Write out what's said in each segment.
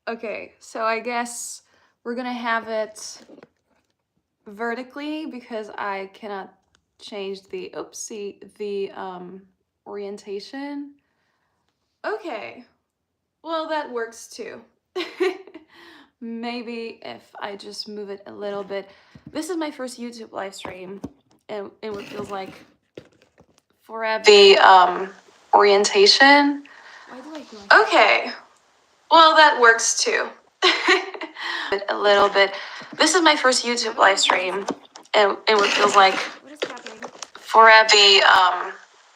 Okay, so I guess we're gonna have it vertically because I cannot change the orientation. Okay, well that works too. Maybe if I just move it a little bit. This is my first YouTube live stream, and it feels like forever. The orientation. Why do I feel like okay, well that works too. A little bit. This is my first YouTube live stream, and it feels like what is happening? Forever. The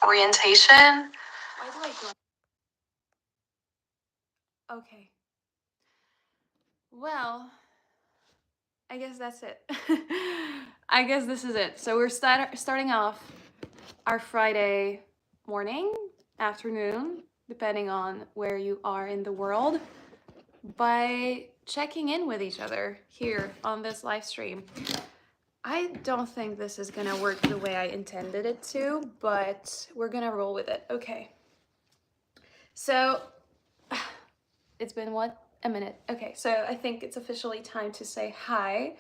orientation. Why do I feel? Okay. Well, I guess that's it. I guess this is it. So we're starting off our Friday morning, afternoon, depending on where you are in the world, by checking in with each other here on this live stream. I don't think this is gonna work the way I intended it to, but we're gonna roll with it. Okay. So it's been what? A minute. Okay, so I think it's officially time to say hi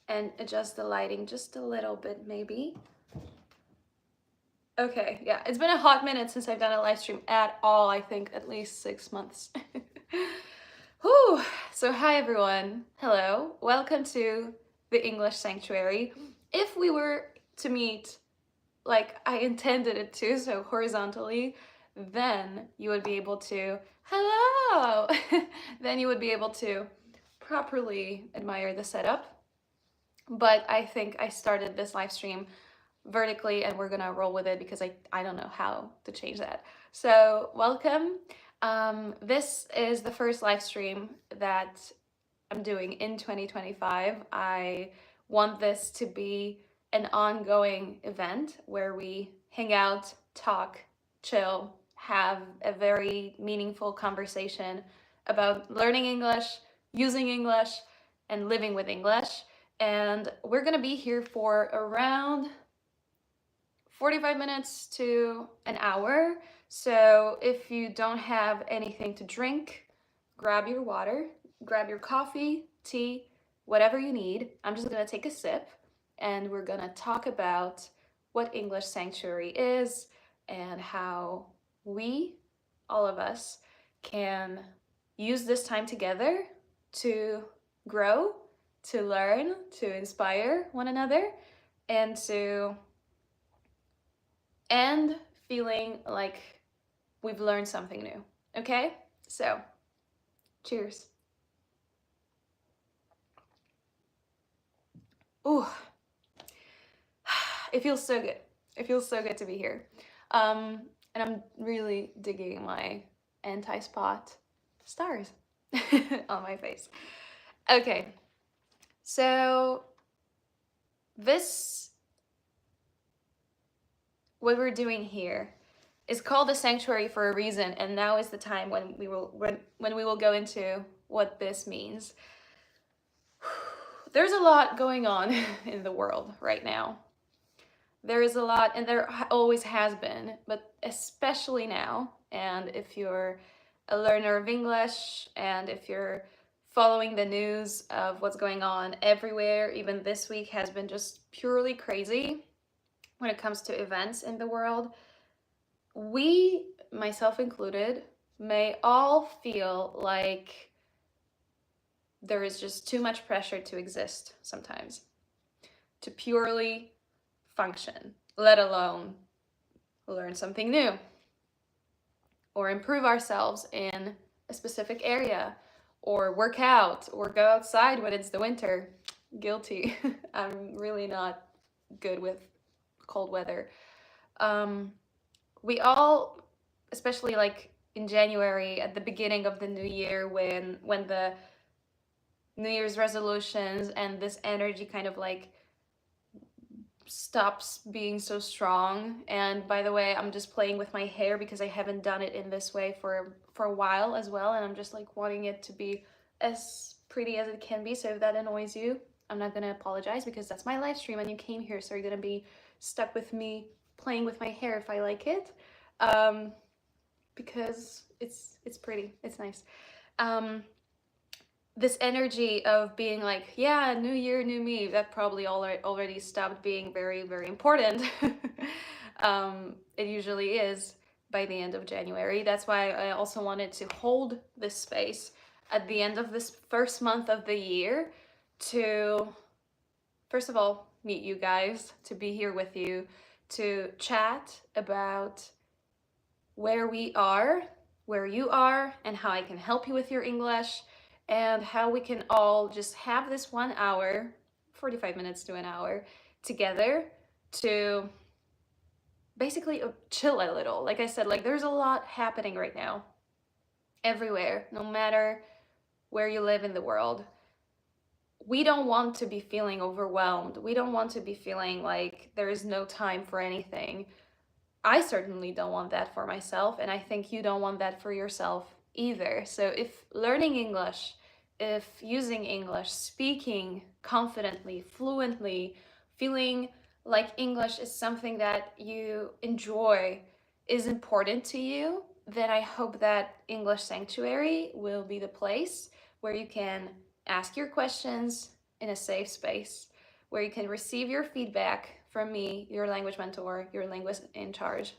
and adjust the lighting just a little bit, maybe. Okay, yeah, it's been a hot minute since I've done a live stream at all. I think at least 6 months. Whew. So hi everyone. Hello. Welcome to the English Sanctuary. If we were to meet like I intended it to, so horizontally, then you would be able to, hello, then you would be able to properly admire the setup. But I think I started this live stream vertically and we're gonna roll with it because I don't know how to change that. So welcome. This is the first live stream that I'm doing in 2025. I want this to be an ongoing event where we hang out, talk, chill, have a very meaningful conversation about learning English, using English, and living with English. And we're gonna be here for around 45 minutes to an hour. So if you don't have anything to drink, grab your water, grab your coffee, tea, whatever you need. I'm just gonna take a sip and we're gonna talk about what English Sanctuary is and how we, all of us, can use this time together to grow, to learn, to inspire one another, and to end feeling like we've learned something new. Okay? So, cheers. Ooh, it feels so good. It feels so good to be here. And I'm really digging my anti-spot stars on my face. Okay, so what we're doing here is called the sanctuary for a reason, and now is the time when we will go into what this means. There's a lot going on in the world right now. There is a lot, and there always has been, but especially now. And if you're a learner of English, and if you're following the news of what's going on everywhere, even this week has been just purely crazy when it comes to events in the world. We, myself included, may all feel like there is just too much pressure to exist sometimes, to purely function, let alone learn something new or improve ourselves in a specific area or work out or go outside when it's the winter. Guilty. I'm really not good with cold weather. We all, especially like in January at the beginning of the new year, when the New Year's resolutions and this energy kind of like stops being so strong. And by the way, I'm just playing with my hair because I haven't done it in this way for a while as well, and I'm just like wanting it to be as pretty as it can be. So if that annoys you, I'm not gonna apologize because that's my live stream and you came here, so you're gonna be stuck with me playing with my hair if I like it, because it's pretty, it's nice. this energy of being like, yeah, new year, new me, that probably already stopped being very, very important. It usually is by the end of January. That's why I also wanted to hold this space at the end of this first month of the year to, first of all, meet you guys, to be here with you, to chat about where we are, where you are, and how I can help you with your English, and how we can all just have this 1 hour, 45 minutes to an hour together to basically chill a little. Like I said, like there's a lot happening right now everywhere, no matter where you live in the world. We don't want to be feeling overwhelmed. We don't want to be feeling like there is no time for anything. I certainly don't want that for myself, and I think you don't want that for yourself either. So if learning English, if using English, speaking confidently, fluently, feeling like English is something that you enjoy, is important to you, then I hope that English Sanctuary will be the place where you can ask your questions in a safe space, where you can receive your feedback from me, your language mentor, your linguist in charge,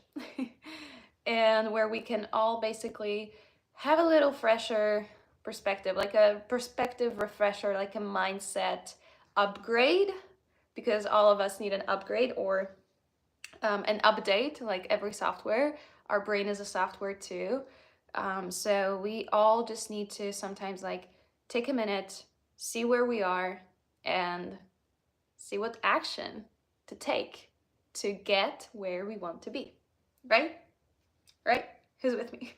and where we can all basically have a little fresher perspective, like a perspective refresher, like a mindset upgrade, because all of us need an upgrade or an update, like every software. Our brain is a software too. So we all just need to sometimes like take a minute, see where we are, and see what action to take to get where we want to be. Right? Right? Who's with me?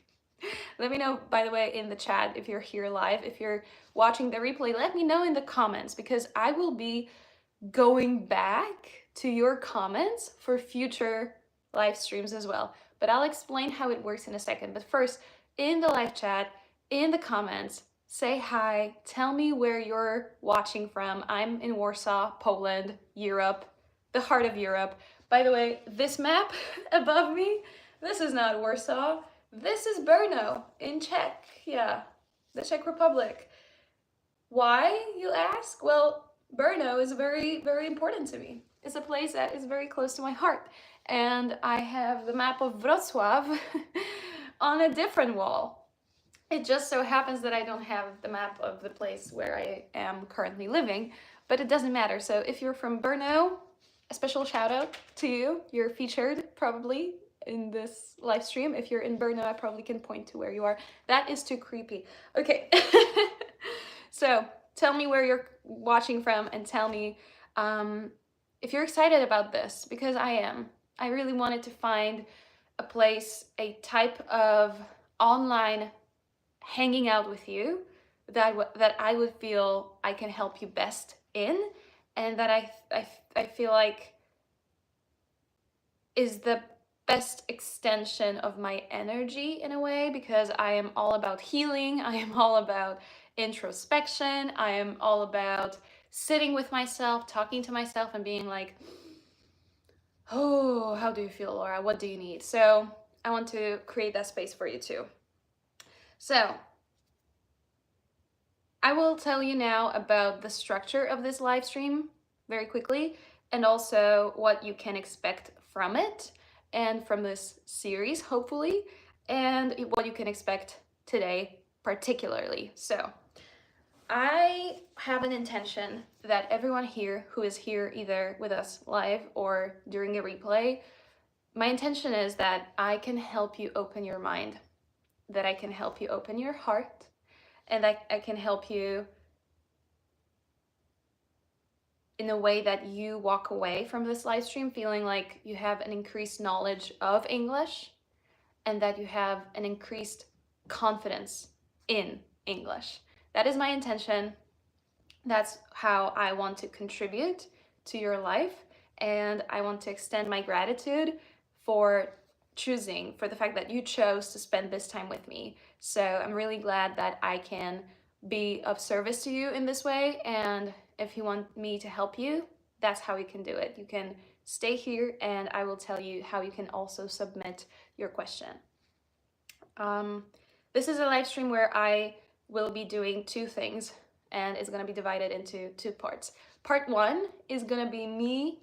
Let me know, by the way, in the chat if you're here live. If you're watching the replay, let me know in the comments, because I will be going back to your comments for future live streams as well. But I'll explain how it works in a second. But first, in the live chat, in the comments, say hi, tell me where you're watching from. I'm in Warsaw, Poland, Europe, the heart of Europe. By the way, this map above me, this is not Warsaw. This is Brno in Czech, yeah, the Czech Republic. Why, you ask? Well, Brno is very, very important to me. It's a place that is very close to my heart. And I have the map of Wrocław on a different wall. It just so happens that I don't have the map of the place where I am currently living, but it doesn't matter. So if you're from Brno, a special shout out to you. You're featured probably in this live stream. If you're in Brno, I probably can point to where you are. That is too creepy. Okay. So tell me where you're watching from, and tell me if you're excited about this, because I am. I really wanted to find a place, a type of online hanging out with you that I would feel I can help you best in, and that I feel like is the best extension of my energy in a way, because I am all about healing. I am all about introspection. I am all about sitting with myself, talking to myself, and being like, oh, how do you feel, Laura? What do you need? So I want to create that space for you too. So I will tell you now about the structure of this live stream very quickly, and also what you can expect from it and from this series, hopefully, and what you can expect today particularly. So I have an intention that everyone here who is here either with us live or during a replay, my intention is that I can help you open your mind, that I can help you open your heart, and I can help you in a way that you walk away from this live stream feeling like you have an increased knowledge of English, and that you have an increased confidence in English. That is my intention. That's how I want to contribute to your life, and I want to extend my gratitude for choosing, for the fact that you chose to spend this time with me. So I'm really glad that I can be of service to you in this way, and if you want me to help you, that's how you can do it. You can stay here and I will tell you how you can also submit your question. This is a live stream where I will be doing two things. and it's gonna be divided into 2 parts. Part 1 is gonna be me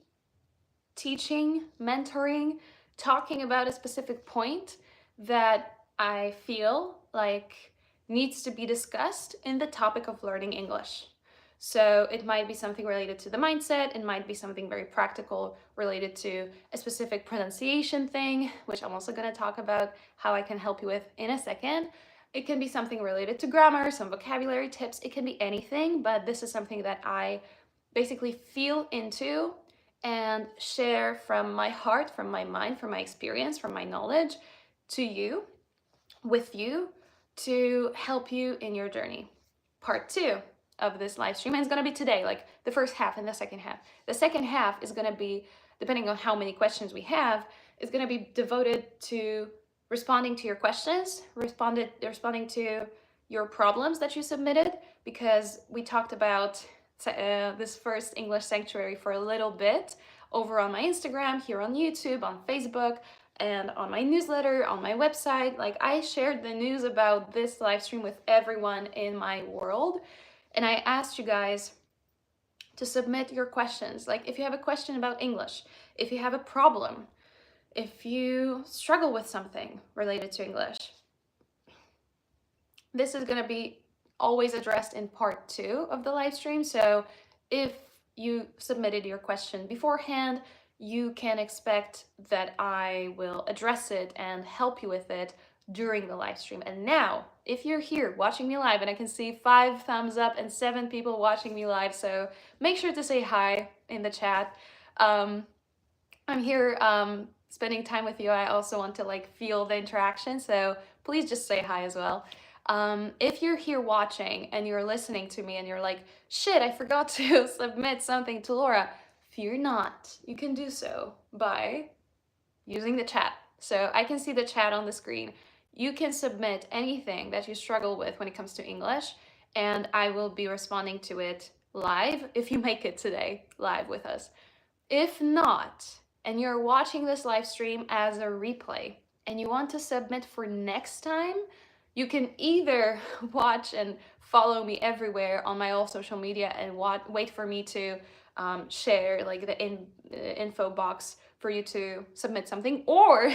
teaching, mentoring, talking about a specific point that I feel like needs to be discussed in the topic of learning English. So it might be something related to the mindset, it might be something very practical related to a specific pronunciation thing, which I'm also going to talk about how I can help you with in a second. It can be something related to grammar, some vocabulary tips, it can be anything, but this is something that I basically feel into and share from my heart, from my mind, from my experience, from my knowledge to you, with you, to help you in your journey. Part 2 of this live stream, and it's going to be today, like the first half and the second half. The second half is going to be, depending on how many questions we have, is going to be devoted to responding to your questions, responding to your problems that you submitted, because we talked about this first English sanctuary for a little bit over on my Instagram, here on YouTube, on Facebook, and on my newsletter, on my website. Like, I shared the news about this live stream with everyone in my world, and I asked you guys to submit your questions. Like, if you have a question about English, if you have a problem, if you struggle with something related to English, this is going to be always addressed in part 2 of the live stream. So if you submitted your question beforehand, you can expect that I will address it and help you with it during the live stream. And now, if you're here watching me live, and I can see 5 thumbs up and 7 people watching me live, so make sure to say hi in the chat. I'm here spending time with you. I also want to like feel the interaction, so please just say hi as well. If you're here watching and you're listening to me and you're like, shit, I forgot to submit something to Laura, fear not. You can do so by using the chat. So I can see the chat on the screen. You can submit anything that you struggle with when it comes to English, and I will be responding to it live if you make it today, live with us. If not, and you're watching this live stream as a replay and you want to submit for next time, you can either watch and follow me everywhere on my all social media and wait for me to share like the info box for you to submit something, or,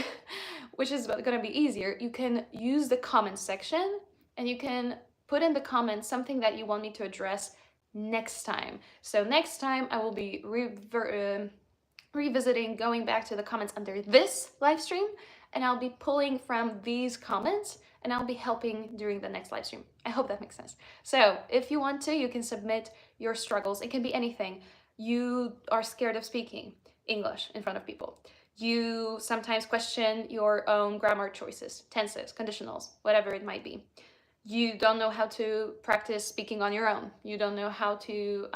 which is going to be easier, you can use the comments section and you can put in the comments something that you want me to address next time. So next time I will be revisiting, going back to the comments under this live stream, and I'll be pulling from these comments and I'll be helping during the next live stream. I hope that makes sense. So if you want to, you can submit your struggles. It can be anything. You are scared of speaking English in front of people. You sometimes question your own grammar choices, tenses, conditionals, whatever it might be. You don't know how to practice speaking on your own. You don't know how to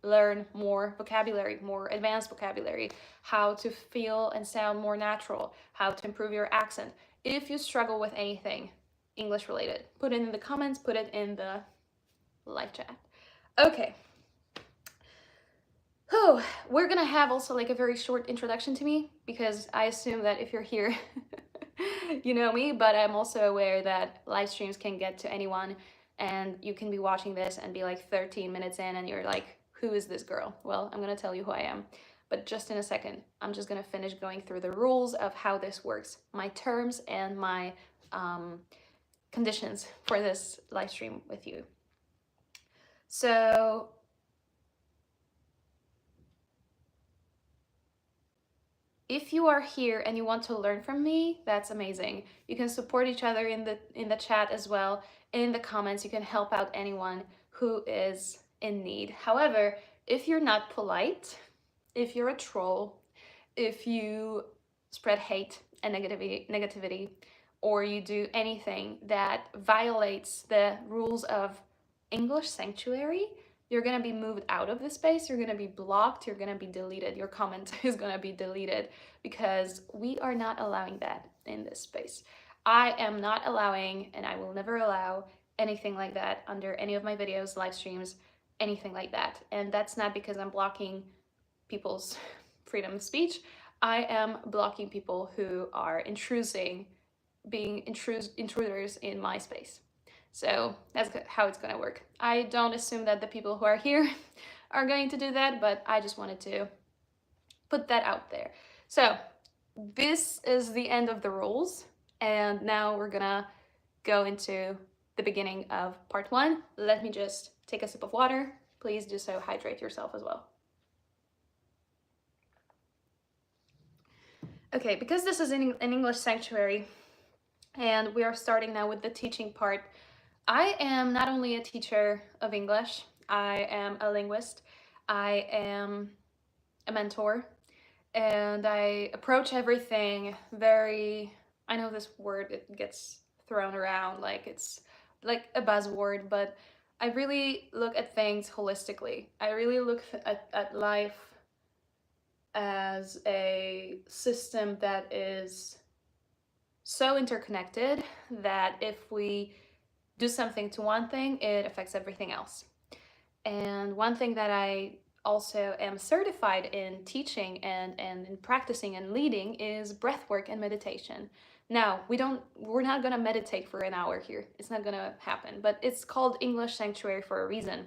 learn more vocabulary, more advanced vocabulary, how to feel and sound more natural, how to improve your accent. If you struggle with anything English related, put it in the comments, put it in the live chat. Okay. Oh, we're gonna have also like a very short introduction to me, because I assume that if you're here, you know me, but I'm also aware that live streams can get to anyone, and you can be watching this and be like 13 minutes in and you're like, who is this girl? Well, I'm gonna tell you who I am, but just in a second. I'm just gonna finish going through the rules of how this works, my terms and my conditions for this live stream with you. So if you are here and you want to learn from me, that's amazing. You can support each other in the chat as well. In the comments, you can help out anyone who is in need. However, if you're not polite, if you're a troll, if you spread hate and negativity, or you do anything that violates the rules of English Sanctuary, you're gonna be moved out of this space, you're gonna be blocked, you're gonna be deleted, your comment is gonna be deleted, because we are not allowing that in this space. I am not allowing, and I will never allow anything like that under any of my videos, live streams, anything like that. And that's not because I'm blocking people's freedom of speech. I am blocking people who are being intruders in my space. So that's how it's going to work. I don't assume that the people who are here are going to do that, but I just wanted to put that out there. So this is the end of the rules, and now we're gonna go into the beginning of part 1. Let me just take a sip of water. Please do so, hydrate yourself as well. Okay, because this is an English sanctuary and we are starting now with the teaching part, I am not only a teacher of English, I am a linguist, I am a mentor, and I approach everything very, I know this word, it gets thrown around like it's like a buzzword, but I really look at things holistically. I really look at life as a system that is so interconnected that if we do something to one thing, it affects everything else. And one thing that I also am certified in teaching and in practicing and leading is breathwork and meditation. Now, we're not gonna meditate for an hour here. It's not gonna happen, but it's called English Sanctuary for a reason.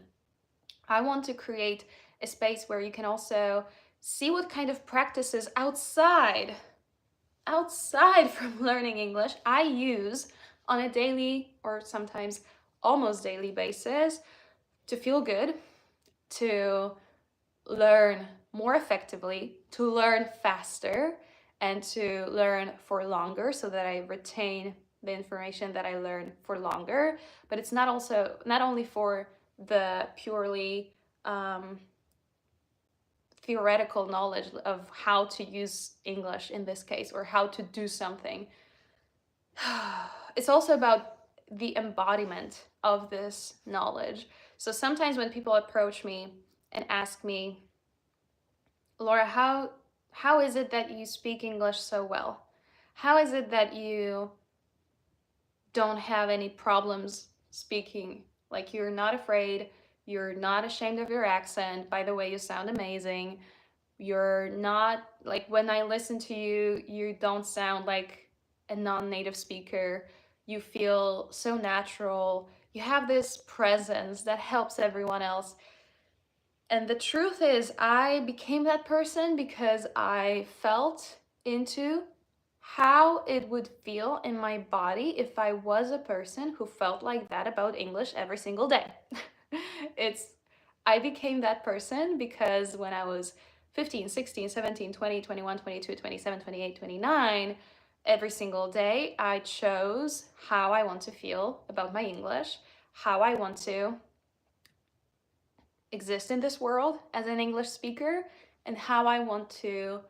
I want to create a space where you can also see what kind of practices outside from learning English I use on a daily or sometimes almost daily basis to feel good, to learn more effectively, to learn faster, and to learn for longer so that I retain the information that I learn for longer. But it's not only for the purely theoretical knowledge of how to use English in this case or how to do something. It's also about the embodiment of this knowledge. So sometimes when people approach me and ask me, Laura, how is it that you speak English so well? How is it that you don't have any problems speaking? Like, you're not afraid, you're not ashamed of your accent. By the way, you sound amazing. You're not, like, when I listen to you, you don't sound like a non-native speaker. You feel so natural. You have this presence that helps everyone else. And the truth is, I became that person because I felt into how it would feel in my body if I was a person who felt like that about English every single day. I became that person because when I was 15, 16, 17, 20, 21, 22, 27, 28, 29, every single day I chose how I want to feel about my English, how I want to exist in this world as an English speaker, and how I want to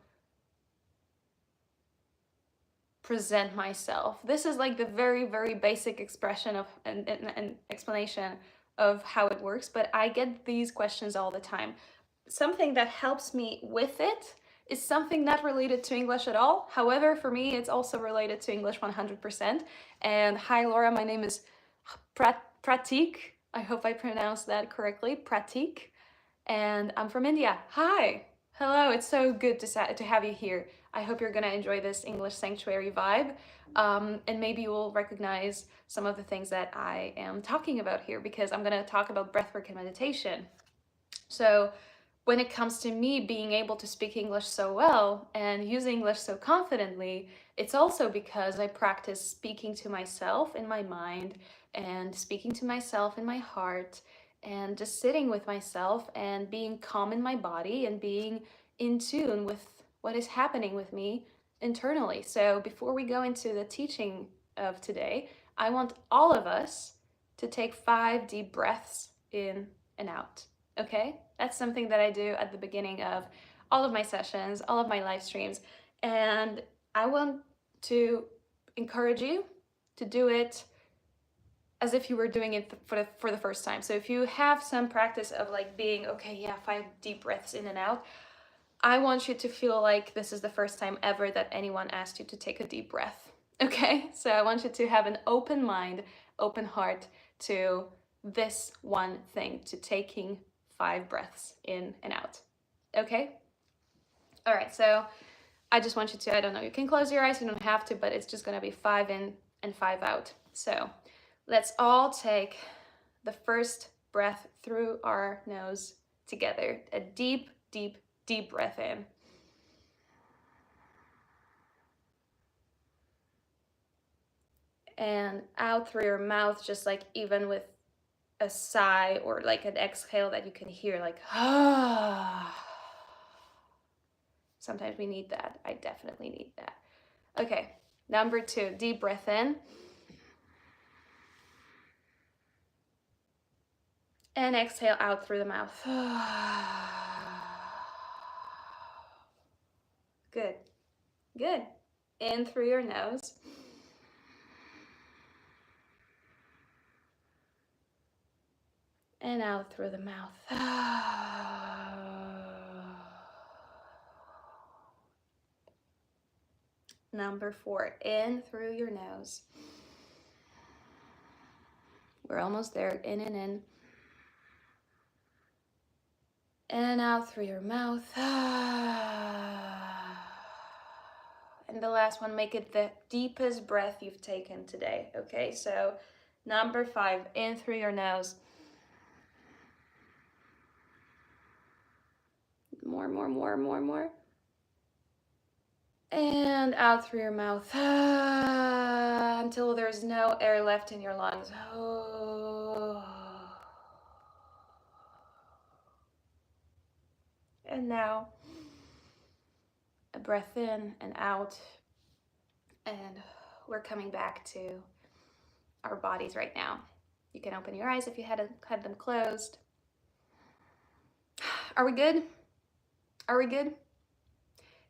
present myself. This is like the very, very basic expression of an explanation of how it works, but I get these questions all the time. Something that helps me with it is something not related to English at all. However, for me, it's also related to English 100%. And hi, Laura, my name is Pratik. I hope I pronounced that correctly, Pratik. And I'm from India. Hi. Hello, it's so good to have you here. I hope you're gonna enjoy this English sanctuary vibe, and maybe you will recognize some of the things that I am talking about here because I'm gonna talk about breathwork and meditation. So when it comes to me being able to speak English so well and use English so confidently, it's also because I practice speaking to myself in my mind and speaking to myself in my heart and just sitting with myself and being calm in my body and being in tune with what is happening with me internally. So before we go into the teaching of today, I want all of us to take 5 deep breaths in and out. Okay? That's something that I do at the beginning of all of my sessions, all of my live streams. And I want to encourage you to do it as if you were doing it for the first time. So if you have some practice of like being, okay, yeah, 5 deep breaths in and out, I want you to feel like this is the first time ever that anyone asked you to take a deep breath. Okay? So I want you to have an open mind, open heart to this one thing, to taking 5 breaths in and out. Okay? All right, so I just want you to, I don't know, you can close your eyes, you don't have to, but it's just gonna be 5 in and 5 out. So Let's all take the first breath through our nose together. A deep, deep, deep breath in. And out through your mouth, just like even with a sigh or like an exhale that you can hear, like, ah. Sometimes we need that. I definitely need that. Okay, number 2, deep breath in. And exhale out through the mouth. Good, good. In through your nose. And out through the mouth. Number 4, in through your nose. We're almost there. In and in. And out through your mouth. And the last one, make it the deepest breath you've taken today. Okay, so number 5, in through your nose. More. And out through your mouth until there's no air left in your lungs. And now a breath in and out. And we're coming back to our bodies right now. You can open your eyes if you had them closed. Are we good? Are we good?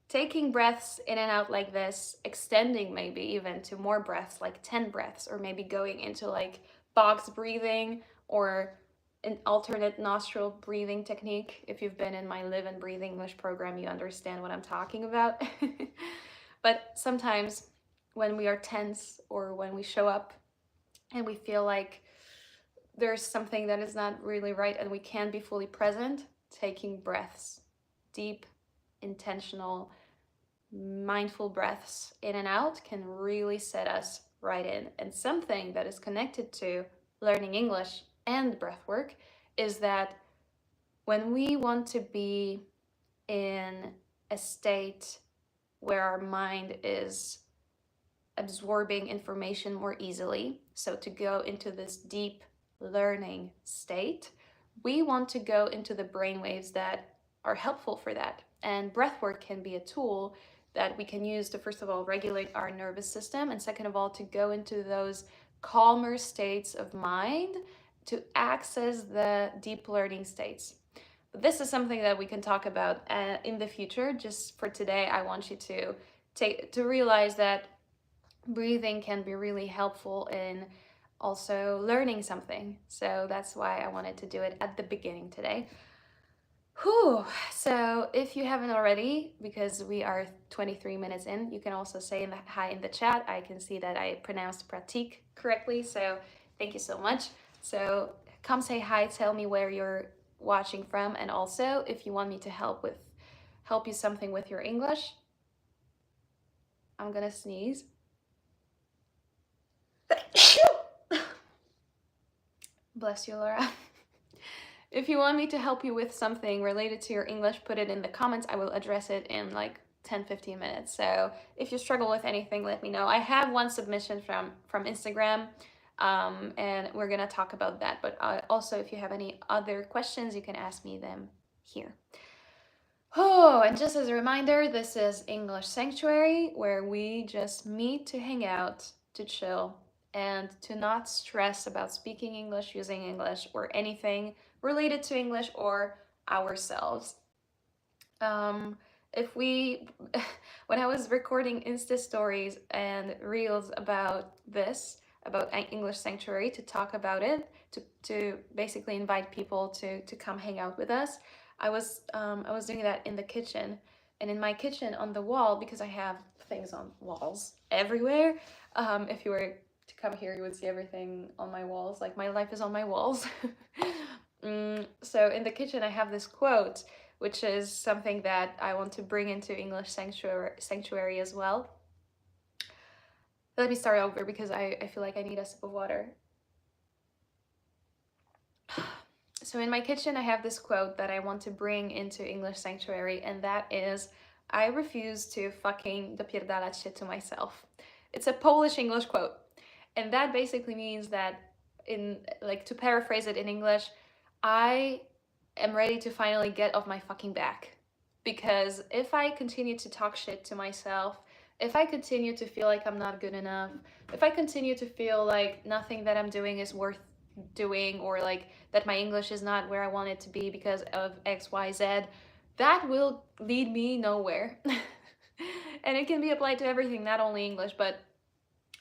Taking breaths in and out like this, extending maybe even to more breaths, like 10 breaths, or maybe going into like box breathing or an alternate nostril breathing technique. If you've been in my Live and Breathe English program, you understand what I'm talking about. But sometimes when we are tense or when we show up and we feel like there's something that is not really right and we can't be fully present, taking breaths, deep, intentional, mindful breaths in and out can really set us right in. And something that is connected to learning English and breath work is that when we want to be in a state where our mind is absorbing information more easily, so to go into this deep learning state, we want to go into the brainwaves that are helpful for that. And breathwork can be a tool that we can use to, first of all, regulate our nervous system, and second of all, to go into those calmer states of mind to access the deep learning states. But this is something that we can talk about in the future. Just for today, I want you to realize that breathing can be really helpful in also learning something. So that's why I wanted to do it at the beginning today. Whew. So if you haven't already, because we are 23 minutes in, you can also say hi in the chat. I can see that I pronounced pratik correctly, so thank you so much. So come say hi, tell me where you're watching from, and also if you want me to help you something with your English. I'm gonna sneeze. Bless you, Laura. If you want me to help you with something related to your English, put it in the comments. I will address it in like 10-15 minutes. So if you struggle with anything, let me know. I have one submission from Instagram, and we're gonna talk about that. But also, if you have any other questions, you can ask me them here. Oh, and just as a reminder, this is English Sanctuary, where we just meet to hang out, to chill, and to not stress about speaking English, using English, or anything related to English or ourselves. If we, when I was recording Insta stories and reels about this, about English Sanctuary, to talk about it, to basically invite people to come hang out with us, I was doing that in the kitchen. And in my kitchen on the wall, because I have things on walls everywhere, if you were to come here, you would see everything on my walls. Like, my life is on my walls. So in the kitchen, I have this quote, which is something that I want to bring into English Sanctuary as well. Let me start over because I feel like I need a sip of water. So in my kitchen, I have this quote that I want to bring into English Sanctuary, and that is, I refuse to fucking dopierdalać się to myself. It's a Polish English quote. And that basically means that, to paraphrase it in English, I am ready to finally get off my fucking back. Because if I continue to talk shit to myself, if I continue to feel like I'm not good enough, if I continue to feel like nothing that I'm doing is worth doing, or like that my English is not where I want it to be because of XYZ, that will lead me nowhere. And it can be applied to everything, not only English, but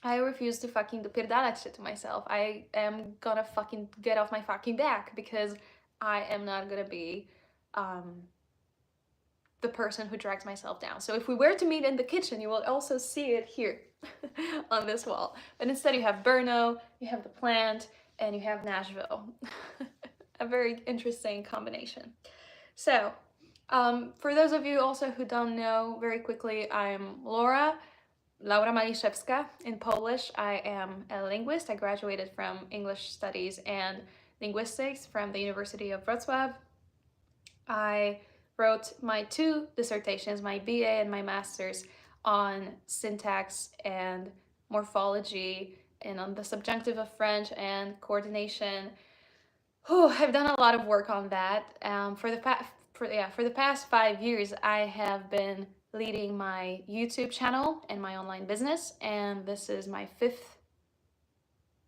I refuse to fucking dopierdalać shit to myself. I am gonna fucking get off my fucking back, because I am not gonna be the person who drags myself down. So if we were to meet in the kitchen, you will also see it here on this wall. But instead you have Brno, you have the plant, and you have Nashville. A very interesting combination. So for those of you also who don't know, very quickly, I'm Laura Maliszewska in Polish. I am a linguist. I graduated from English Studies and Linguistics from the University of Wrocław. I wrote my 2 dissertations, my BA and my master's, on syntax and morphology and on the subjunctive of French and coordination. I've done a lot of work on that. For the past 5 years, I have been leading my YouTube channel and my online business, and this is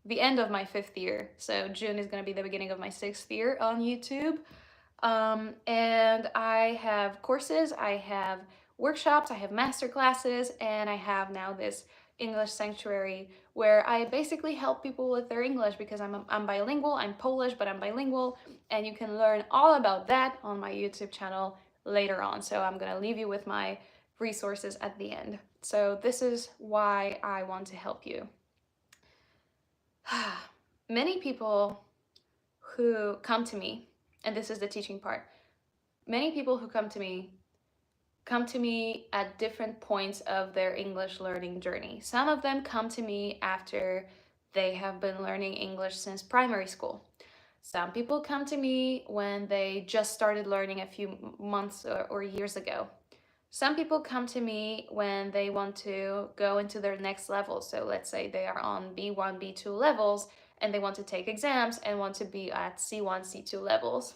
the end of my 5th year. So June is going to be the beginning of my 6th year on YouTube. And I have courses, I have workshops, I have master classes, and I have now this English Sanctuary where I basically help people with their English, because I'm bilingual. I'm Polish, but I'm bilingual, and you can learn all about that on my YouTube channel later on. So I'm gonna leave you with my resources at the end. So this is why I want to help you. Many people who come to me, and this is the teaching part, many people who come to me at different points of their English learning journey. Some of them come to me after they have been learning English since primary school. Some people come to me when they just started learning a few months or years ago. Some people come to me when they want to go into their next level. So let's say they are on B1, B2 levels, and they want to take exams and want to be at C1, C2 levels.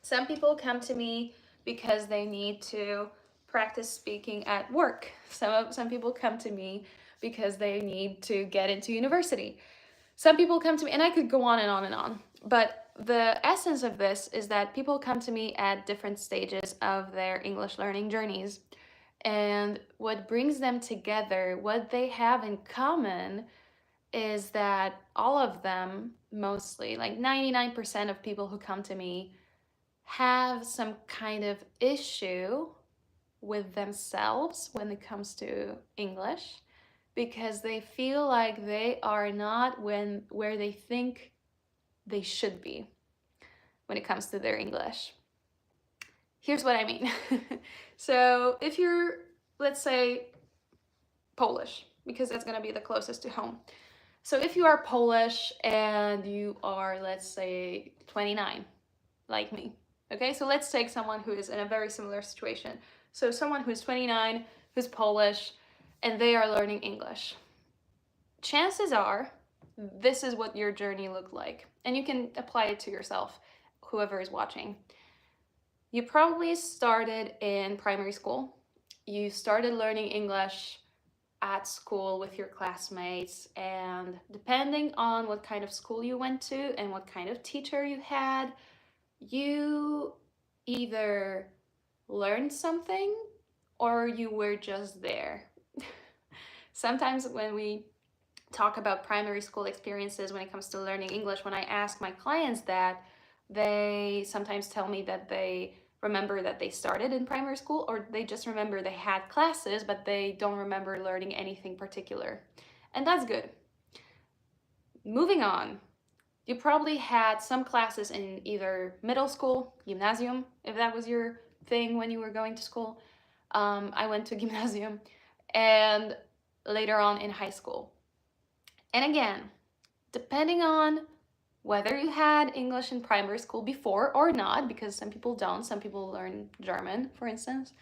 Some people come to me because they need to practice speaking at work. Some people come to me because they need to get into university. Some people come to me, and I could go on and on and on, but the essence of this is that people come to me at different stages of their English learning journeys. And what brings them together, what they have in common, is that all of them, mostly, like 99% of people who come to me, have some kind of issue with themselves when it comes to English, because they feel like they are not where they think they should be when it comes to their English. Here's what I mean. So if you're, let's say, Polish, because that's going to be the closest to home. So if you are Polish and you are, let's say, 29, like me. Okay, so let's take someone who is in a very similar situation. So someone who's 29, who's Polish, and they are learning English. Chances are, this is what your journey looked like. And you can apply it to yourself, whoever is watching. You probably started in primary school. You started learning English at school with your classmates, and depending on what kind of school you went to and what kind of teacher you had, you either learned something or you were just there. Sometimes when we talk about primary school experiences when it comes to learning English, when I ask my clients that, they sometimes tell me that they remember that they started in primary school, or they just remember they had classes, but they don't remember learning anything particular. And that's good. Moving on. You probably had some classes in either middle school, gymnasium, if that was your thing when you were going to school. I went to gymnasium, and later on in high school. And again, depending on whether you had English in primary school before or not, because some people don't, some people learn German, for instance.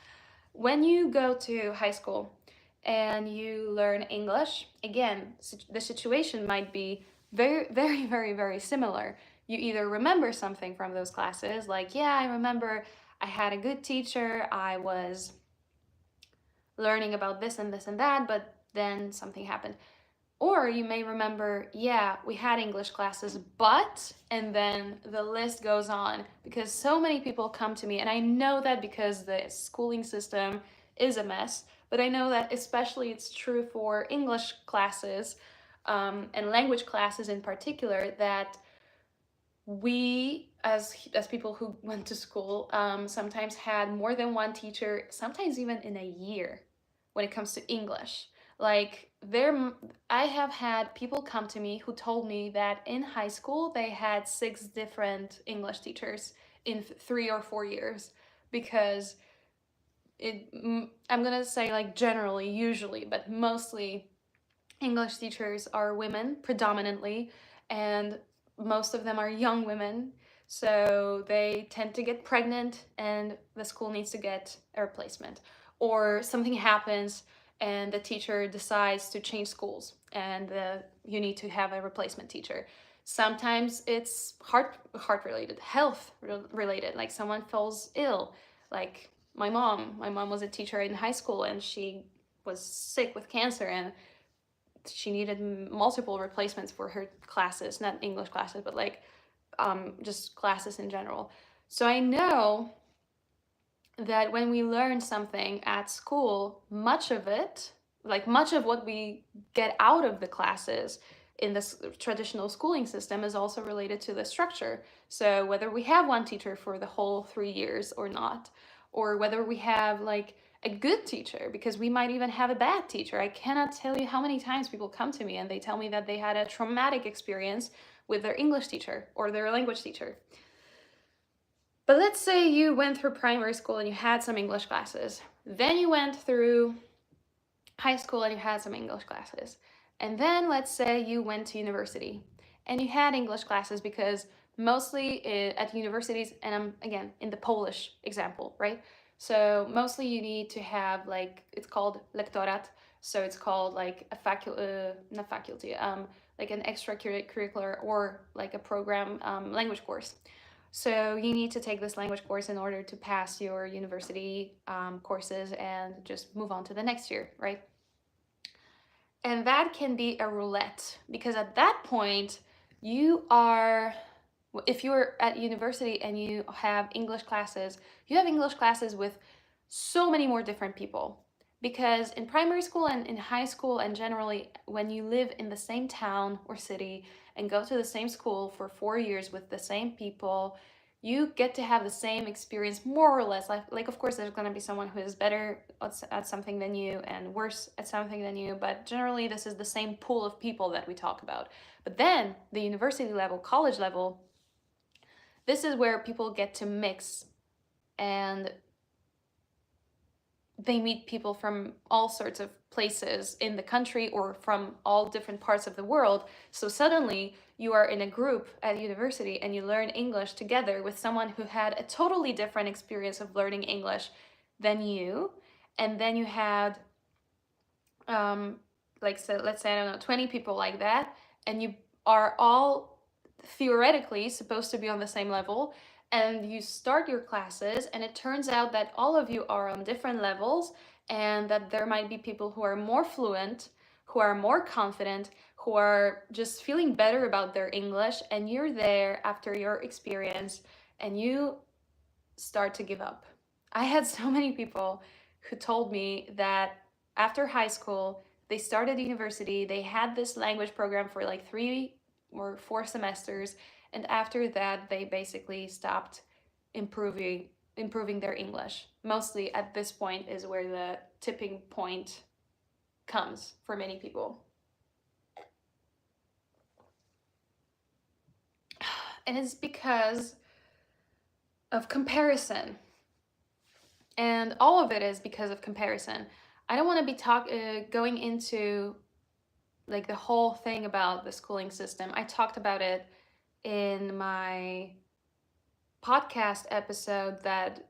When you go to high school and you learn English, again, the situation might be very, very, very, very similar. You either remember something from those classes, like, yeah, I remember I had a good teacher, I was learning about this and this and that, but then something happened. Or you may remember, yeah, we had English classes, but, and then the list goes on, because so many people come to me, and I know that because the schooling system is a mess, but I know that especially it's true for English classes, and language classes in particular, that we as people who went to school sometimes had more than one teacher, sometimes even in a year, when it comes to English. Like I have had people come to me who told me that in high school they had 6 different English teachers in 3 or 4 years, because I'm gonna say, like, generally, usually, but mostly English teachers are women predominantly, and most of them are young women. So they tend to get pregnant, and the school needs to get a replacement. Or something happens, and the teacher decides to change schools, and you need to have a replacement teacher. Sometimes it's heart related, health related, like someone falls ill. Like my mom was a teacher in high school, and she was sick with cancer, and she needed multiple replacements for her classes, not English classes, but like just classes in general. So I know that when we learn something at school, much of it, like much of what we get out of the classes in this traditional schooling system, is also related to the structure. So whether we have one teacher for the whole 3 years or not, or whether we have like a good teacher, because we might even have a bad teacher. I cannot tell you how many times people come to me and they tell me that they had a traumatic experience with their English teacher or their language teacher. But let's say you went through primary school and you had some English classes. Then you went through high school and you had some English classes. And then let's say you went to university and you had English classes, because mostly at universities, and I'm again in the Polish example, right? So mostly you need to have, like, it's called lektorat. So it's called like a not faculty, like an extracurricular or like a program language course. So you need to take this language course in order to pass your university courses and just move on to the next year, right? And that can be a roulette, because at that point, if you're at university and you have English classes, you have English classes with so many more different people. Because in primary school and in high school, and generally when you live in the same town or city and go to the same school for 4 years with the same people, you get to have the same experience more or less. Like of course there's going to be someone who is better at something than you and worse at something than you, but generally this is the same pool of people that we talk about. But then the university level, college level, this is where people get to mix, and they meet people from all sorts of places in the country or from all different parts of the world. So suddenly you are in a group at university and you learn English together with someone who had a totally different experience of learning English than you. And then you had, like, so let's say, I don't know, 20 people like that, and you are all theoretically supposed to be on the same level, and you start your classes and it turns out that all of you are on different levels, and that there might be people who are more fluent, who are more confident, who are just feeling better about their English, and you're there after your experience and you start to give up. I had so many people who told me that after high school, they started university, they had this language program for like 3 or 4 semesters, and after that, they basically stopped improving their English. Mostly at this point is where the tipping point comes for many people. And it's because of comparison. And all of it is because of comparison. I don't want to be going into like the whole thing about the schooling system. I talked about it in my podcast episode that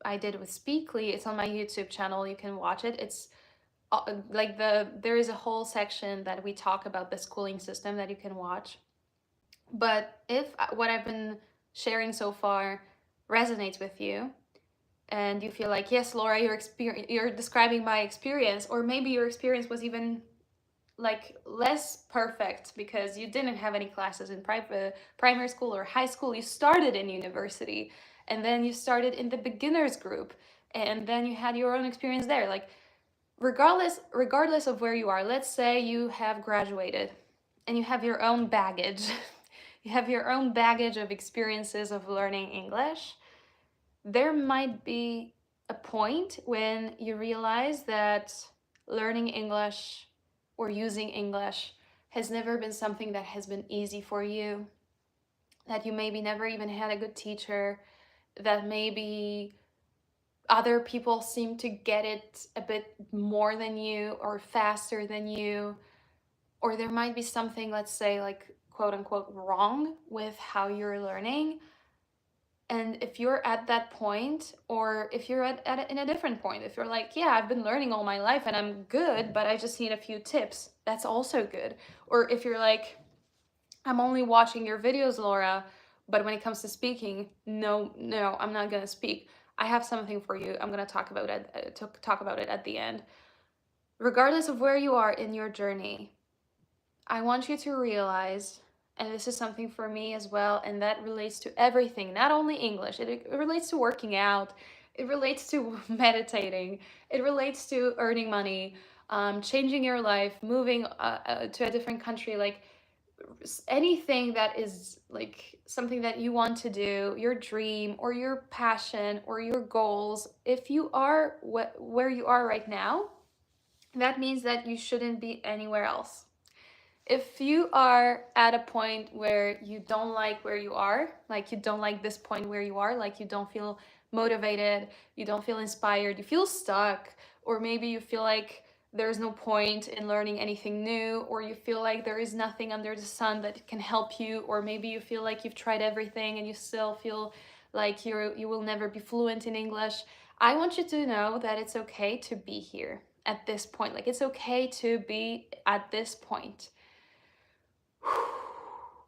I did with Speakly. It's on my YouTube channel. You can watch it. It's there is a whole section that we talk about the schooling system that you can watch. But if what I've been sharing so far resonates with you, and you feel like, yes, Laura, you're describing my experience, or maybe your experience was even like less perfect because you didn't have any classes in primary school or high school. You started in university, and then you started in the beginners group, and then you had your own experience there. Like regardless of where you are, let's say you have graduated and you have your own baggage. You have your own baggage of experiences of learning English. There might be a point when you realize that learning English or using English has never been something that has been easy for you, that you maybe never even had a good teacher, that maybe other people seem to get it a bit more than you or faster than you, or there might be something, let's say, like quote unquote wrong with how you're learning. And if you're at that point, or if you're in a different point, if you're like, yeah, I've been learning all my life and I'm good, but I just need a few tips, that's also good. Or if you're like, I'm only watching your videos, Laura, but when it comes to speaking, no, I'm not gonna speak. I have something for you. I'm gonna talk about it at the end. Regardless of where you are in your journey, I want you to realize, and this is something for me as well, and that relates to everything, not only English. It relates to working out, it relates to meditating, it relates to earning money, changing your life, moving to a different country, like anything that is like something that you want to do, your dream or your passion or your goals. If you are where you are right now, that means that you shouldn't be anywhere else. If you are at a point where you don't like where you are, like you don't like this point where you are, like you don't feel motivated, you don't feel inspired, you feel stuck, or maybe you feel like there's no point in learning anything new, or you feel like there is nothing under the sun that can help you, or maybe you feel like you've tried everything and you still feel like you will never be fluent in English, I want you to know that it's okay to be here at this point. Like it's okay to be at this point.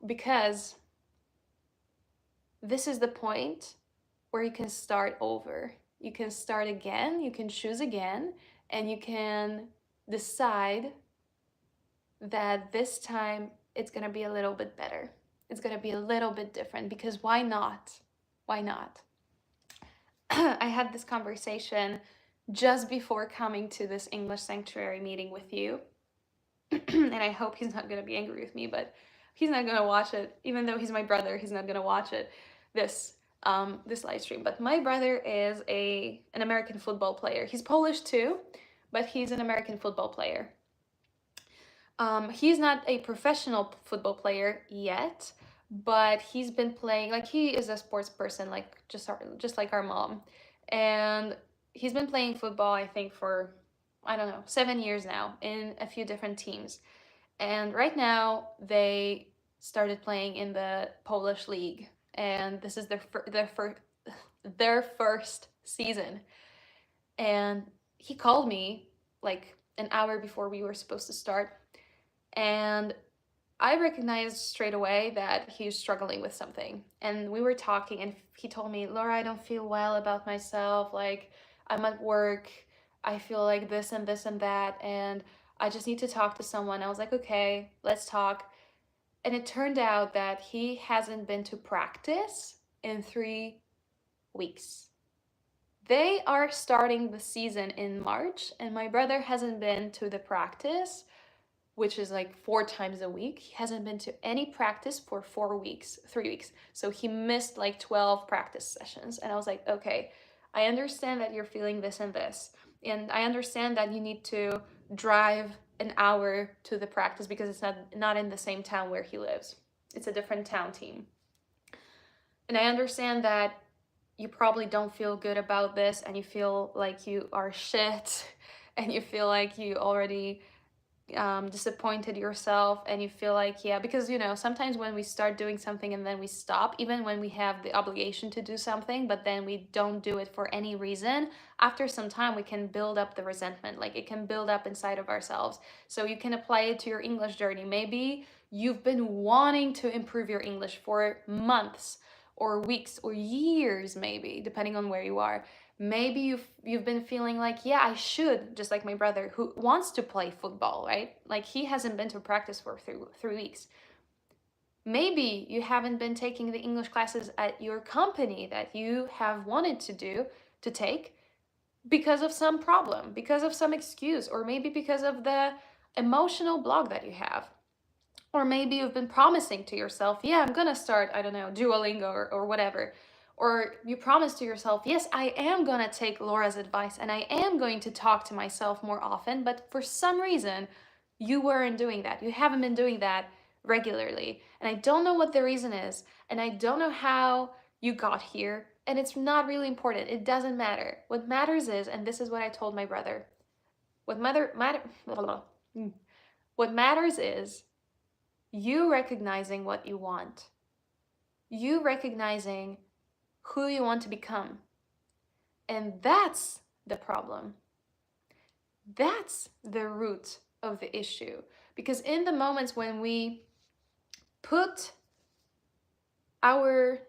Because this is the point where you can start over. You can start again, you can choose again, and you can decide that this time it's gonna be a little bit better. It's gonna be a little bit different, because why not? Why not? I had this conversation just before coming to this English Sanctuary meeting with you. And I hope he's not gonna be angry with me, but he's not gonna watch it, even though he's my brother. He's not gonna watch it, this live stream. But my brother is an American football player. He's Polish too, but he's an American football player. He's not a professional football player yet, but he's been playing, like he is a sports person, like just like our mom, and he's been playing football, I think, for, I don't know, 7 years now in a few different teams. And right now they started playing in the Polish league, and this is their first season. And he called me like an hour before we were supposed to start, and I recognized straight away that he's struggling with something. And we were talking, and he told me, Laura, I don't feel well about myself. Like, I'm at work, I feel like this and this and that, and I just need to talk to someone. I was like, okay, let's talk. And it turned out that he hasn't been to practice in 3 weeks. They are starting the season in March, and my brother hasn't been to the practice, which is like 4 times a week. He hasn't been to any practice for 4 weeks, 3 weeks. So he missed like 12 practice sessions. And I was like, okay, I understand that you're feeling this and this. And I understand that you need to drive an hour to the practice because it's not in the same town where he lives. It's a different town team. And I understand that you probably don't feel good about this, and you feel like you are shit, and you feel like you already disappointed yourself and you feel like, yeah, because you know, sometimes when we start doing something and then we stop, even when we have the obligation to do something, but then we don't do it for any reason, after some time we can build up the resentment, like it can build up inside of ourselves. So you can apply it to your English journey. Maybe you've been wanting to improve your English for months or weeks or years, maybe depending on where you are. Maybe you've been feeling like, yeah, I should, just like my brother who wants to play football, right? Like he hasn't been to practice for 3 weeks. Maybe you haven't been taking the English classes at your company that you have wanted to take because of some problem, because of some excuse, or maybe because of the emotional block that you have. Or maybe you've been promising to yourself, yeah, I'm gonna start, I don't know, Duolingo or whatever. Or you promise to yourself, yes, I am gonna take Laura's advice and I am going to talk to myself more often, but for some reason, you weren't doing that. You haven't been doing that regularly. And I don't know what the reason is, and I don't know how you got here, and it's not really important. It doesn't matter. What matters is, and this is what I told my brother, what what matters is you recognizing what you want, you recognizing who you want to become. And that's the problem. That's the root of the issue. Because in the moments when we put our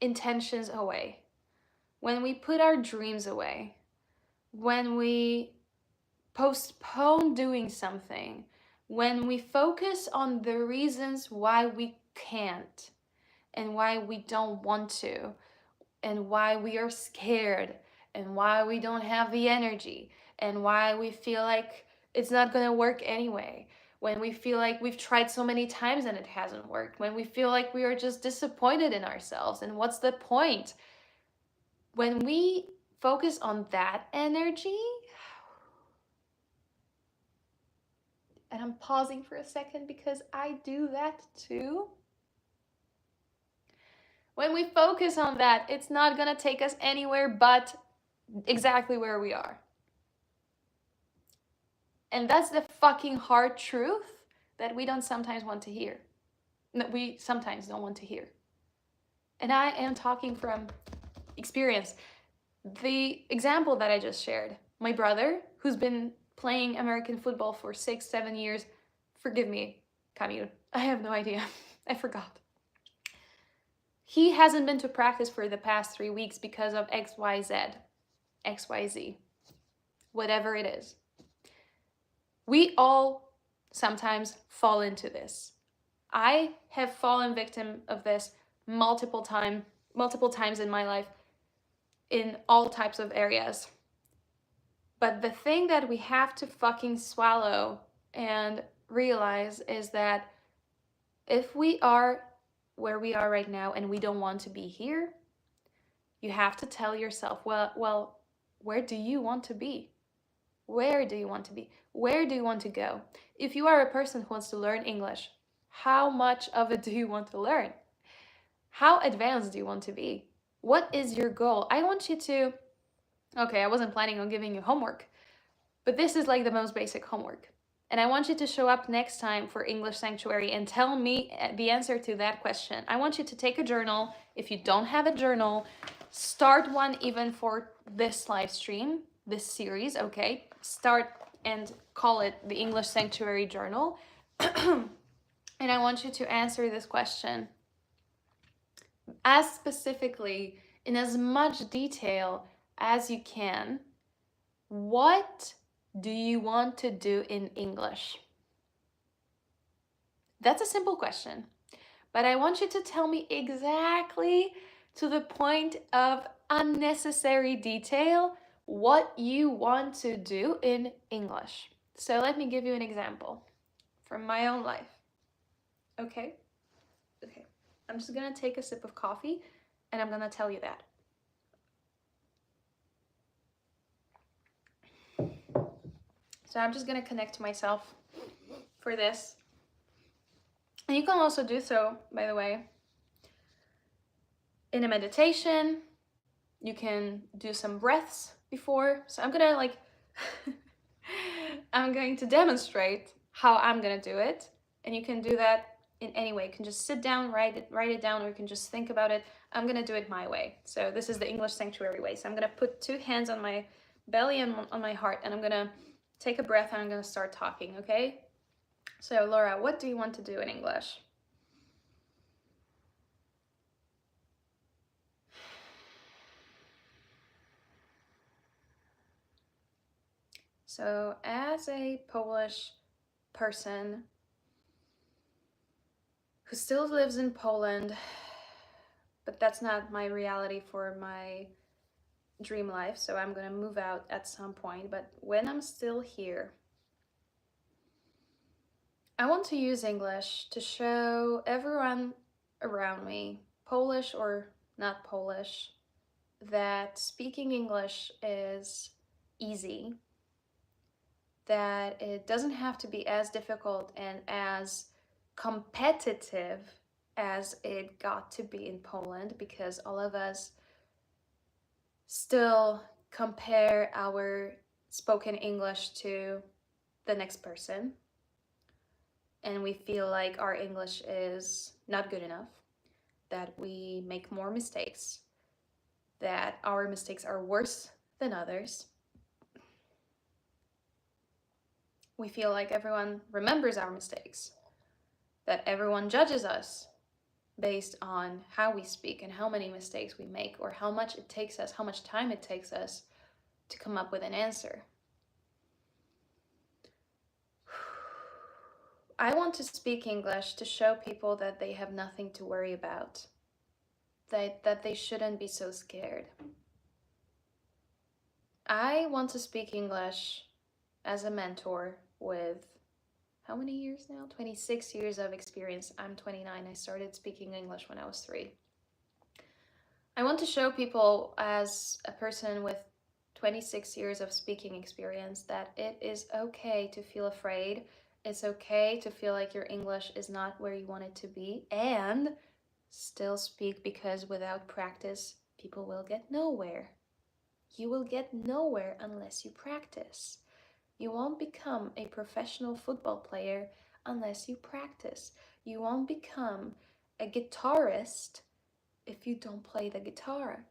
intentions away, when we put our dreams away, when we postpone doing something, when we focus on the reasons why we can't and why we don't want to, and why we are scared, and why we don't have the energy, and why we feel like it's not going to work anyway, when we feel like we've tried so many times and it hasn't worked, when we feel like we are just disappointed in ourselves and what's the point, when we focus on that energy, and I'm pausing for a second because I do that too. When we focus on that, it's not gonna take us anywhere but exactly where we are. And that's the fucking hard truth that we don't sometimes want to hear. That we sometimes don't want to hear. And I am talking from experience. The example that I just shared, my brother, who's been playing American football for 6-7 years, forgive me, Camille, I have no idea. I forgot. He hasn't been to practice for the past 3 weeks because of XYZ, whatever it is. We all sometimes fall into this. I have fallen victim of this multiple times in my life, in all types of areas. But the thing that we have to fucking swallow and realize is that if we are where we are right now and we don't want to be here, you have to tell yourself, well, where do you want to be? Where do you want to be? Where do you want to go? If you are a person who wants to learn English, how much of it do you want to learn? How advanced do you want to be? What is your goal? I want you to, okay, I wasn't planning on giving you homework, but this is like the most basic homework. And I want you to show up next time for English Sanctuary and tell me the answer to that question. I want you to take a journal. If you don't have a journal, start one even for this live stream, this series, okay? Start and call it the English Sanctuary Journal. And I want you to answer this question as specifically, in as much detail as you can. What do you want to do in English? That's a simple question, but I want you to tell me exactly to the point of unnecessary detail what you want to do in English. So let me give you an example from my own life. Okay? Okay. I'm just gonna take a sip of coffee and I'm gonna tell you that. So I'm just gonna connect to myself for this. And you can also do so, by the way, in a meditation. You can do some breaths before. So I'm gonna like I'm going to demonstrate how I'm gonna do it, and you can do that in any way. You can just sit down, write it down, or you can just think about it. I'm gonna do it my way. So this is the English sanctuary way. So I'm gonna put 2 hands on my belly and on my heart, and I'm gonna take a breath and I'm gonna start talking, okay? So Laura, what do you want to do in English? So as a Polish person who still lives in Poland, but that's not my reality for my dream life, so I'm gonna move out at some point. But when I'm still here, I want to use English to show everyone around me, Polish or not Polish, that speaking English is easy, that it doesn't have to be as difficult and as competitive as it got to be in Poland, because all of us still compare our spoken English to the next person, and we feel like our English is not good enough, that we make more mistakes, that our mistakes are worse than others. We feel like everyone remembers our mistakes, that everyone judges us based on how we speak and how many mistakes we make, or how much it takes us, how much time it takes us to come up with an answer. I want to speak English to show people that they have nothing to worry about, that they shouldn't be so scared. I want to speak English as a mentor with how many years now? 26 years of experience. I'm 29. I started speaking English when I was 3. I want to show people as a person with 26 years of speaking experience that it is okay to feel afraid. It's okay to feel like your English is not where you want it to be, and still speak, because without practice, people will get nowhere. You will get nowhere unless you practice. You won't become a professional football player unless you practice. You won't become a guitarist if you don't play the guitar.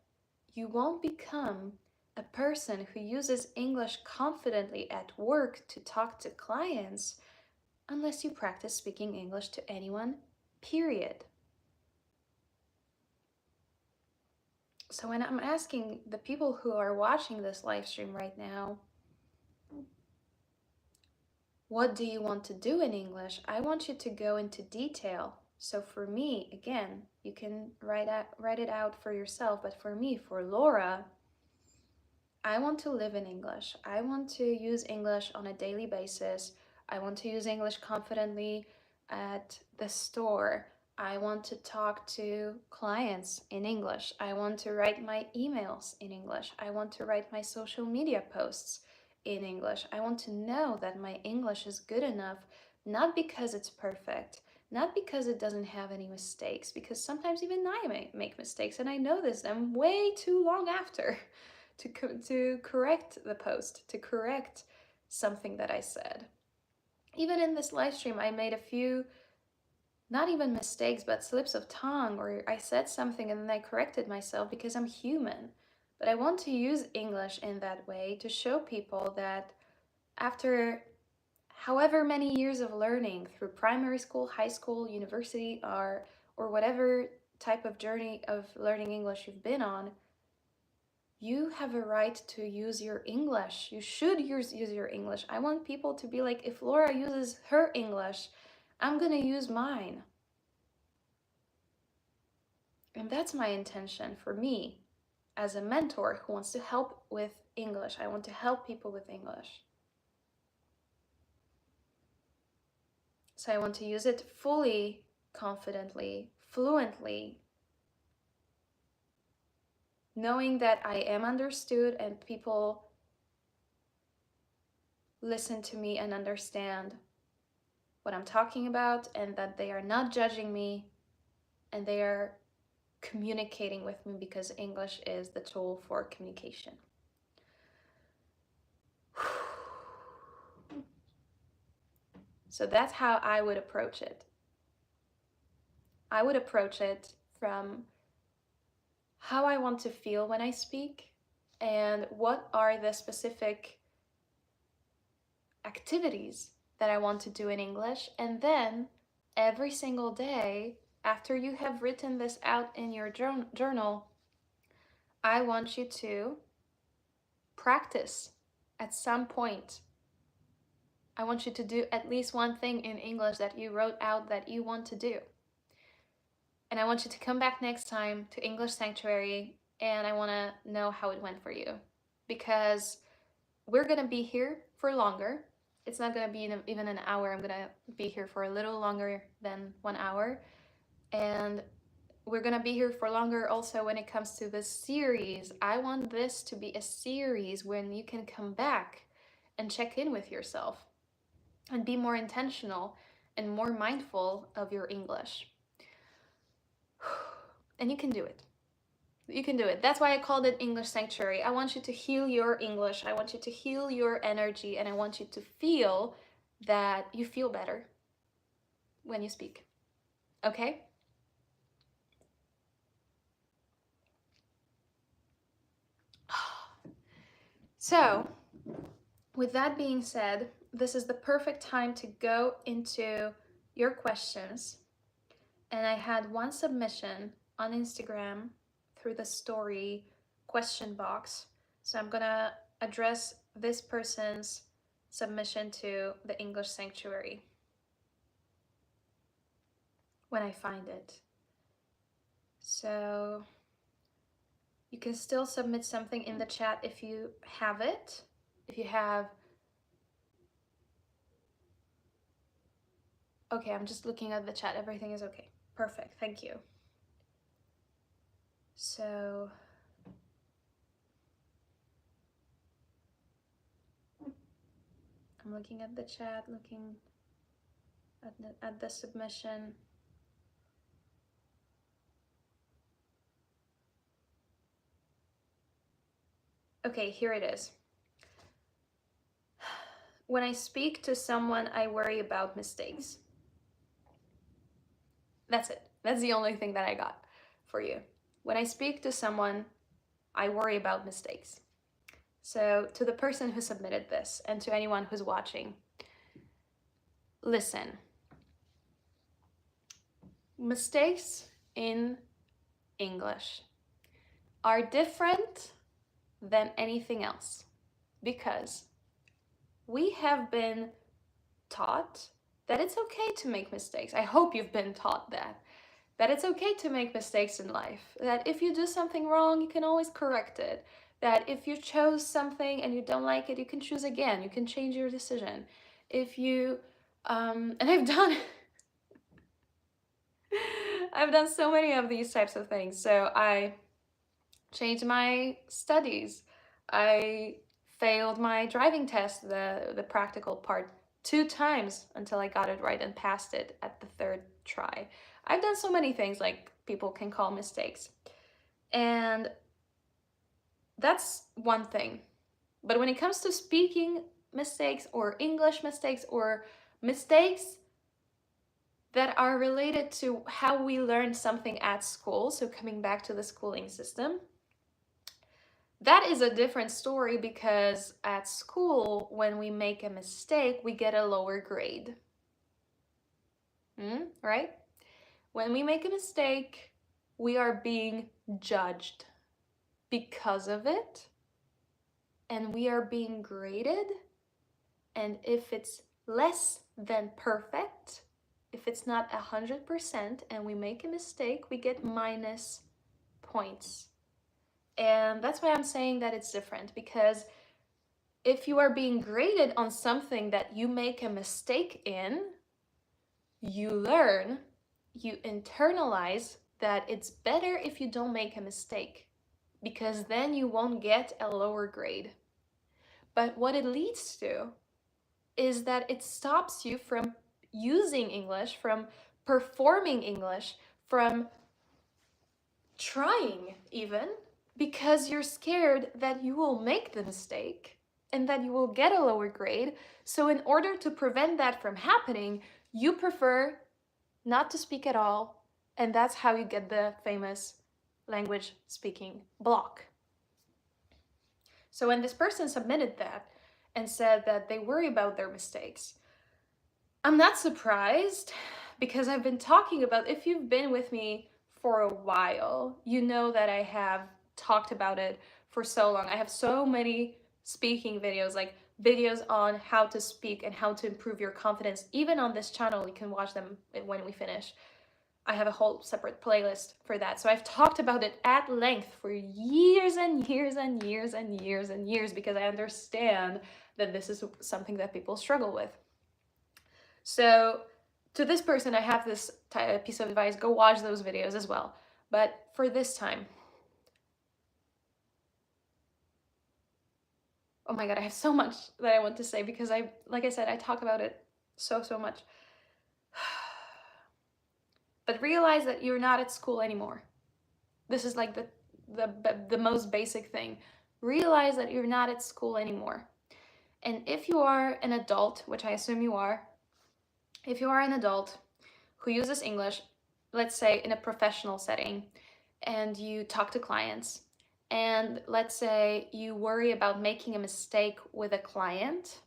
You won't become a person who uses English confidently at work to talk to clients unless you practice speaking English to anyone, period. So when I'm asking the people who are watching this live stream right now, what do you want to do in English? I want you to go into detail. So for me, again, you can write it out for yourself, but for me, for Laura, I want to live in English. I want to use English on a daily basis. I want to use English confidently at the store. I want to talk to clients in English. I want to write my emails in English. I want to write my social media posts in English. I want to know that my English is good enough, not because it's perfect, not because it doesn't have any mistakes, because sometimes even I make mistakes, and I know this, I'm way too long after to correct the post, to correct something that I said. Even in this live stream, I made a few, not even mistakes, but slips of tongue, or I said something and then I corrected myself, because I'm human. But I want to use English in that way to show people that after however many years of learning through primary school, high school, university, or whatever type of journey of learning English you've been on, you have a right to use your English. You should use your English. I want people to be like, if Laura uses her English, I'm gonna use mine. And that's my intention for me as a mentor who wants to help with English. I want to help people with English. So I want to use it fully, confidently, fluently, knowing that I am understood and people listen to me and understand what I'm talking about, and that they are not judging me and they are communicating with me, because English is the tool for communication. So that's how I would approach it. I would approach it from how I want to feel when I speak and what are the specific activities that I want to do in English. And then every single day, after you have written this out in your journal, I want you to practice at some point. I want you to do at least one thing in English that you wrote out that you want to do. And I want you to come back next time to English Sanctuary, and I want to know how it went for you. Because we're going to be here for longer. It's not going to be even an hour. I'm going to be here for a little longer than 1 hour. And we're going to be here for longer also when it comes to this series. I want this to be a series when you can come back and check in with yourself and be more intentional and more mindful of your English. And you can do it. You can do it. That's why I called it English Sanctuary. I want you to heal your English. I want you to heal your energy, and I want you to feel that you feel better when you speak. Okay? So, with that being said, this is the perfect time to go into your questions. And I had one submission on Instagram through the story question box. So I'm gonna address this person's submission to the English Sanctuary when I find it. So you can still submit something in the chat if you have it. If you have... Okay, I'm just looking at the chat. Everything is okay. Perfect, thank you. So I'm looking at the chat, looking at the submission. Okay, here it is. When I speak to someone, I worry about mistakes. That's it. That's the only thing that I got for you. When I speak to someone, I worry about mistakes. So to the person who submitted this and to anyone who's watching, listen. Mistakes in English are different than anything else because we have been taught that it's okay to make mistakes. I hope you've been taught that it's okay to make mistakes in life, that if you do something wrong, you can always correct it, that if you chose something and you don't like it, you can choose again, you can change your decision. If you, and I've done so many of these types of things. So I changed my studies. I failed my driving test, the practical part, 2 times until I got it right and passed it at the 3rd try. I've done so many things like people can call mistakes. And that's one thing. But when it comes to speaking mistakes or English mistakes or mistakes that are related to how we learn something at school, so coming back to the schooling system, that is a different story because at school, when we make a mistake, we get a lower grade. Right? When we make a mistake, we are being judged because of it, and we are being graded. And if it's less than perfect, if it's not 100% and we make a mistake, we get minus points. And that's why I'm saying that it's different, because if you are being graded on something that you make a mistake in, you learn, you internalize that it's better if you don't make a mistake, because then you won't get a lower grade. But what it leads to is that it stops you from using English, from performing English, from trying even, because you're scared that you will make the mistake and that you will get a lower grade. So in order to prevent that from happening, you prefer not to speak at all, and that's how you get the famous language speaking block. So when this person submitted that and said that they worry about their mistakes, I'm not surprised, because I've been talking about, if you've been with me for a while, you know that I have talked about it for so long. I have so many speaking videos, like videos on how to speak and how to improve your confidence. Even on this channel, you can watch them when we finish. I have a whole separate playlist for that. So I've talked about it at length for years and years and years and years and years, because I understand that this is something that people struggle with. So to this person, I have this piece of advice: go watch those videos as well. But for this time, oh my God, I have so much that I want to say, because like I said, I talk about it so much. But realize that you're not at school anymore. This is like the most basic thing. Realize that you're not at school anymore. And if you are an adult, which I assume you are, if you are an adult who uses English, let's say in a professional setting, and you talk to clients, and let's say you worry about making a mistake with a client,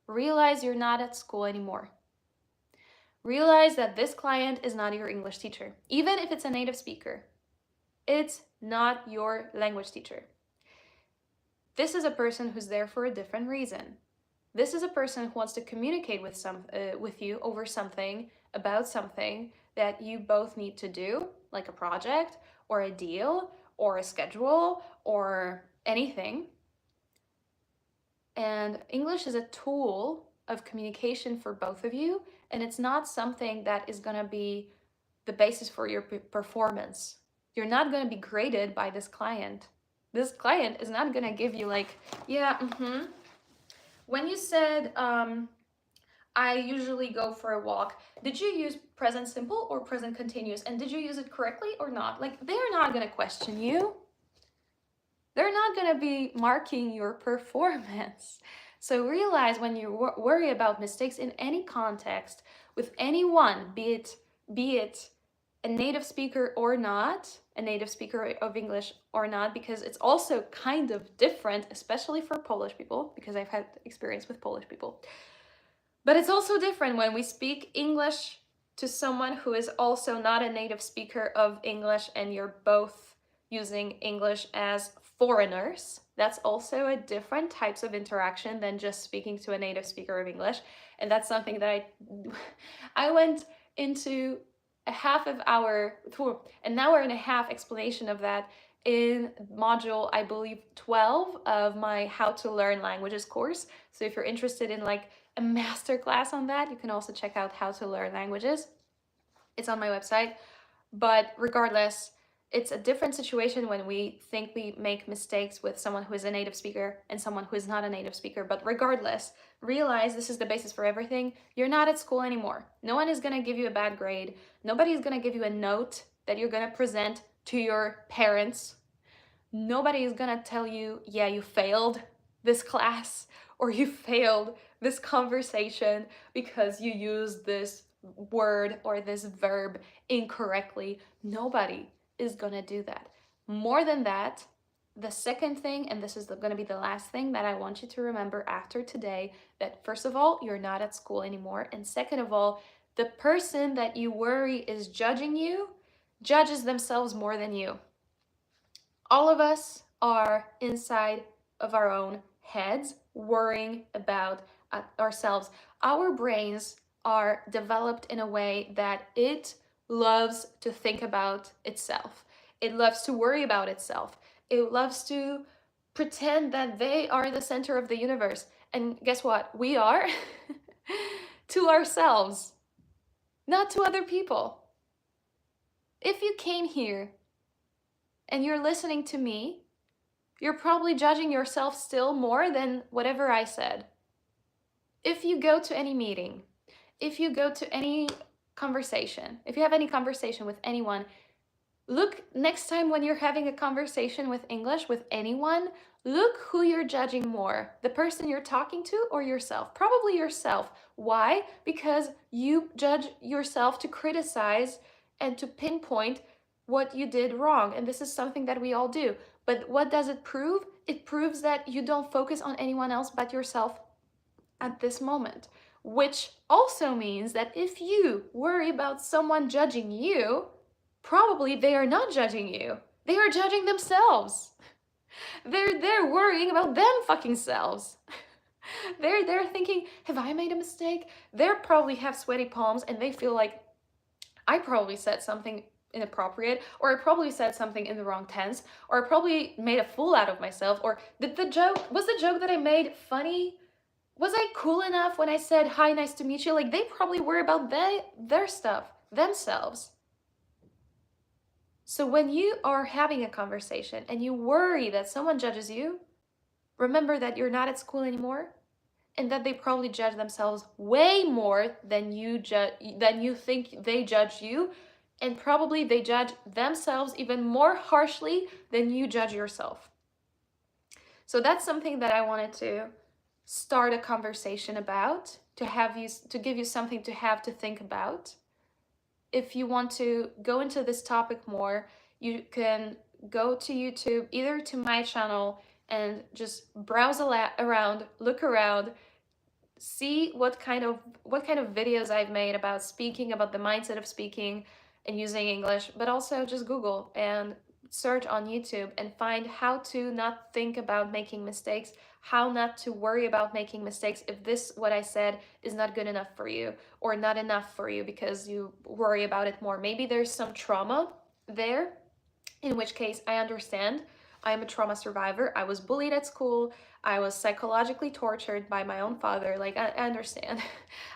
realize you're not at school anymore. Realize that this client is not your English teacher. Even if it's a native speaker, it's not your language teacher. This is a person who's there for a different reason. This is a person who wants to communicate with you over something, about something that you both need to do, like a project or a deal or a schedule or anything. And English is a tool of communication for both of you, and it's not something that is going to be the basis for your performance. You're not going to be graded by this client. This client is not going to give you like, yeah, When you said, I usually go for a walk, did you use present simple or present continuous? And did you use it correctly or not? Like, they're not going to question you. They're not going to be marking your performance. So realize, when you worry about mistakes in any context with anyone, be it a native speaker or not, a native speaker of English or not, because it's also kind of different, especially for Polish people, because I've had experience with Polish people. But it's also different when we speak English to someone who is also not a native speaker of English, and you're both using English as foreigners. That's also a different types of interaction than just speaking to a native speaker of English. And that's something that I went into an hour and a half explanation of that in module, I believe 12 of my How to Learn Languages course. So if you're interested in like a masterclass on that, you can also check out How to Learn Languages. It's on my website. But regardless, it's a different situation when we think we make mistakes with someone who is a native speaker and someone who is not a native speaker. But regardless, realize this is the basis for everything. You're not at school anymore. No one is going to give you a bad grade. Nobody is going to give you a note that you're going to present to your parents. Nobody is going to tell you, yeah, you failed this class or you failed this conversation because you used this word or this verb incorrectly. Nobody is gonna do that. More than that, the second thing, and this is gonna be the last thing that I want you to remember after today, that first of all, you're not at school anymore, and second of all, the person that you worry is judging you judges themselves more than you. All of us are inside of our own heads worrying about ourselves. Our brains are developed in a way that it loves to think about itself. It loves to worry about itself. It loves to pretend that they are the center of the universe. And guess what? We are to ourselves, not to other people. If you came here and you're listening to me, you're probably judging yourself still more than whatever I said. If you go to any meeting, if you go to any conversation, if you have any conversation with anyone, Look, next time when you're having a conversation with English with anyone, look who you're judging more, the person you're talking to or yourself. Probably yourself. Why? Because you judge yourself to criticize and to pinpoint what you did wrong. And this is something that we all do. But what does it prove? It proves that you don't focus on anyone else but yourself at this moment. Which also means that if you worry about someone judging you, probably they are not judging you. They are judging themselves. They're worrying about them fucking selves. They're thinking, have I made a mistake? They probably have sweaty palms and they feel like I probably said something inappropriate, or I probably said something in the wrong tense, or I probably made a fool out of myself, or was the joke that I made funny? Was I cool enough when I said hi, nice to meet you? Like, they probably worry about their stuff themselves. So when you are having a conversation and you worry that someone judges you, remember that you're not at school anymore and that they probably judge themselves way more than you think they judge you, and probably they judge themselves even more harshly than you judge yourself. So that's something that I wanted to start a conversation about, to give you something to have to think about. If you want to go into this topic more, you can go to YouTube, either to my channel, and just browse around, look around, see what kind of videos I've made about speaking, about the mindset of speaking and using English, but also just Google and search on YouTube and find how to not think about making mistakes, how not to worry about making mistakes if this, what I said, is not good enough for you or not enough for you because you worry about it more. Maybe there's some trauma there, in which case I understand. I am a trauma survivor. I was bullied at school. I was psychologically tortured by my own father. Like, I understand.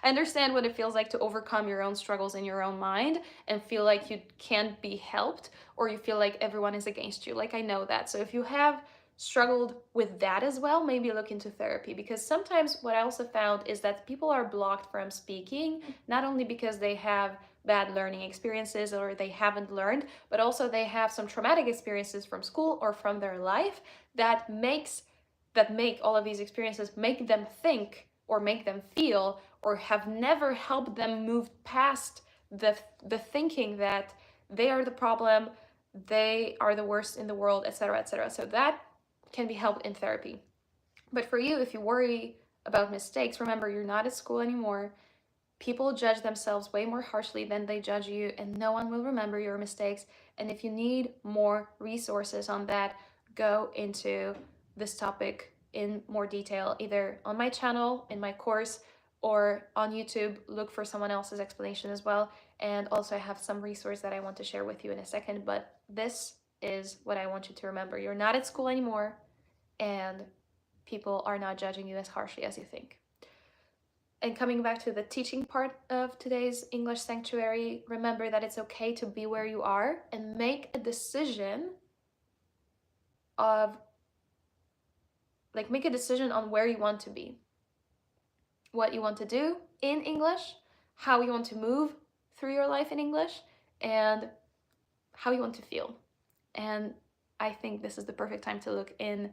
I understand what it feels like to overcome your own struggles in your own mind and feel like you can't be helped, or you feel like everyone is against you. Like, I know that. So if you have struggled with that as well, maybe look into therapy, because sometimes what I also found is that people are blocked from speaking, not only because they have bad learning experiences or they haven't learned, but also they have some traumatic experiences from school or from their life that make all of these experiences make them think or make them feel, or have never helped them move past the thinking that they are the problem, they are the worst in the world, etc., etc. So that can be helped in therapy. But for you, if you worry about mistakes, remember, you're not at school anymore. People judge themselves way more harshly than they judge you, and no one will remember your mistakes. And if you need more resources on that, go into this topic in more detail, either on my channel, in my course, or on YouTube. Look for someone else's explanation as well. And also I have some resource that I want to share with you in a second, but this is what I want you to remember. You're not at school anymore, and people are not judging you as harshly as you think. And coming back to the teaching part of today's English Sanctuary, remember that it's okay to be where you are and make a decision on where you want to be, what you want to do in English, how you want to move through your life in English, and how you want to feel. And I think this is the perfect time to look in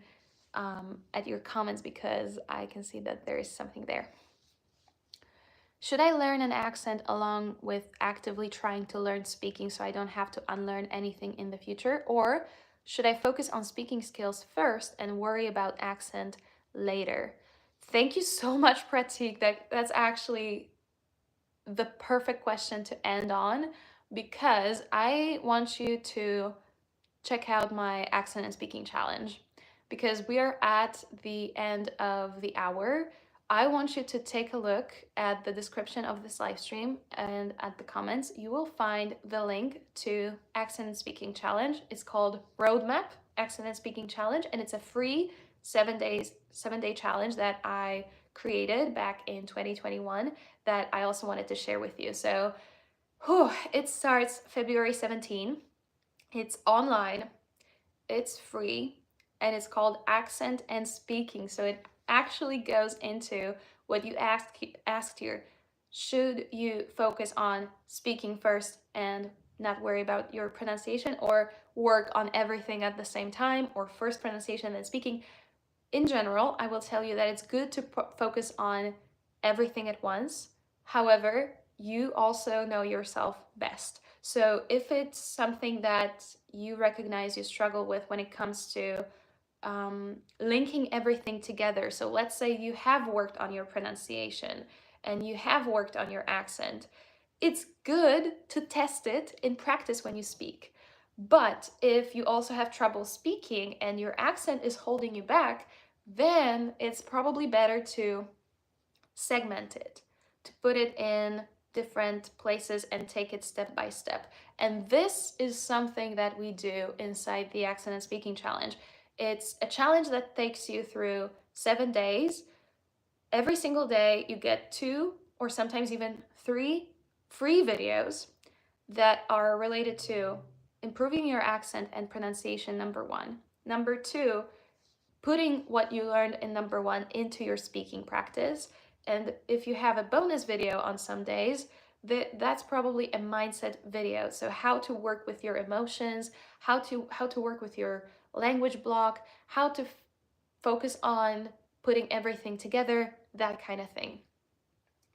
at your comments, because I can see that there is something there. Should I learn an accent along with actively trying to learn speaking so I don't have to unlearn anything in the future? Or should I focus on speaking skills first and worry about accent later? Thank you so much, Pratik. That's actually the perfect question to end on, because I want you to check out my accent and speaking challenge, because we are at the end of the hour. I want you to take a look at the description of this live stream and at the comments. You will find the link to Accent and Speaking Challenge. It's called Roadmap Accent and Speaking Challenge, and it's a free 7-day challenge that I created back in 2021 that I also wanted to share with you. So it starts February 17. It's online, it's free, and it's called Accent and Speaking. So it actually goes into what you asked here. Should you focus on speaking first and not worry about your pronunciation or work on everything at the same time, or first pronunciation then speaking. In general, I will tell you that it's good to focus on everything at once. However, you also know yourself best. So if it's something that you recognize you struggle with when it comes to linking everything together. So let's say you have worked on your pronunciation and you have worked on your accent. It's good to test it in practice when you speak. But if you also have trouble speaking and your accent is holding you back, then it's probably better to segment it, to put it in different places and take it step by step. And this is something that we do inside the Accent and Speaking Challenge. It's a challenge that takes you through 7 days. Every single day, you get 2 or sometimes even 3 free videos that are related to improving your accent and pronunciation, number 1. Number 2, putting what you learned in number 1 into your speaking practice. And if you have a bonus video on some days, that's probably a mindset video. So how to work with your emotions, how to work with your language block, how to focus on putting everything together, that kind of thing.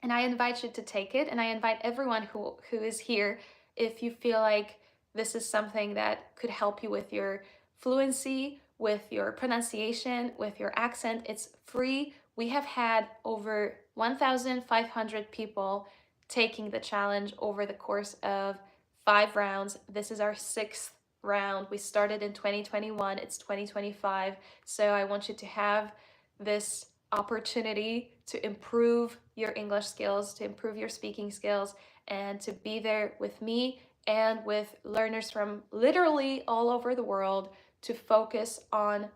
And I invite you to take it, and I invite everyone who is here, if you feel like this is something that could help you with your fluency, with your pronunciation, with your accent. It's free. We have had over 1,500 people taking the challenge over the course of 5 rounds. This is our 6th round. We started in 2021, it's 2025. So I want you to have this opportunity to improve your English skills, to improve your speaking skills, and to be there with me and with learners from literally all over the world to focus on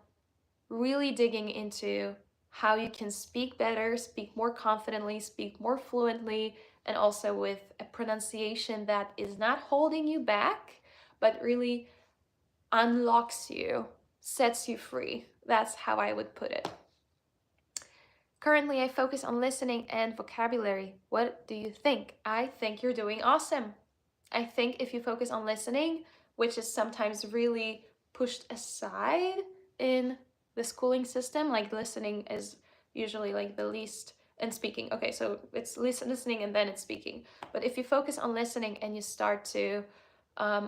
really digging into how you can speak better, speak more confidently, speak more fluently, and also with a pronunciation that is not holding you back, but really unlocks you, sets you free. That's how I would put it. Currently, I focus on listening and vocabulary. What do you think? I think you're doing awesome. I think if you focus on listening, which is sometimes really pushed aside in the schooling system, like listening is usually like the least, and speaking. Okay, so it's listening and then it's speaking. But if you focus on listening and you start to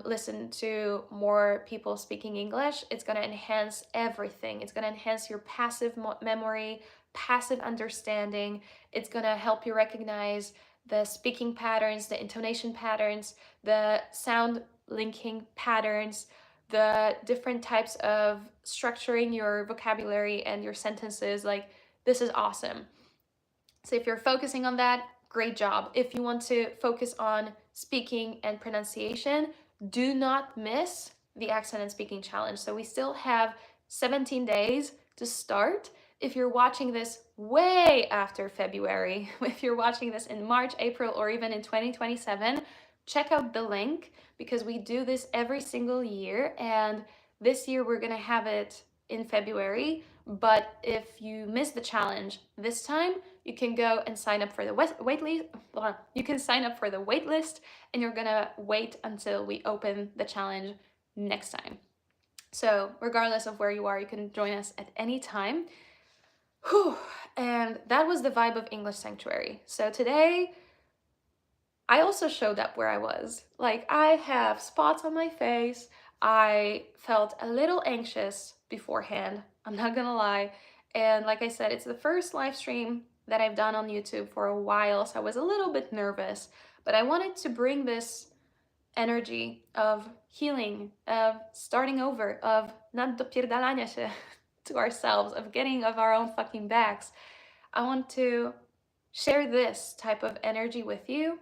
listen to more people speaking English, it's going to enhance everything. It's going to enhance your passive memory, passive understanding. It's going to help you recognize the speaking patterns, the intonation patterns, the sound linking patterns, the different types of structuring your vocabulary and your sentences. Like, this is awesome. So if you're focusing on that, great job. If you want to focus on speaking and pronunciation, do not miss the Accent and Speaking Challenge. So we still have 17 days to start. If you're watching this way after February, if you're watching this in March, April, or even in 2027, check out the link, because we do this every single year. And this year we're gonna have it in February. But if you miss the challenge this time, you can go and sign up for the wait list. You can sign up for the wait list, and you're gonna wait until we open the challenge next time. So regardless of where you are, you can join us at any time. Whew. And that was the vibe of English Sanctuary. So today, I also showed up where I was. Like, I have spots on my face. I felt a little anxious beforehand, I'm not gonna lie. And like I said, it's the first live stream that I've done on YouTube for a while, so I was a little bit nervous, but I wanted to bring this energy of healing, of starting over, of not dopierdalania się to ourselves, of getting off our own fucking backs. I want to share this type of energy with you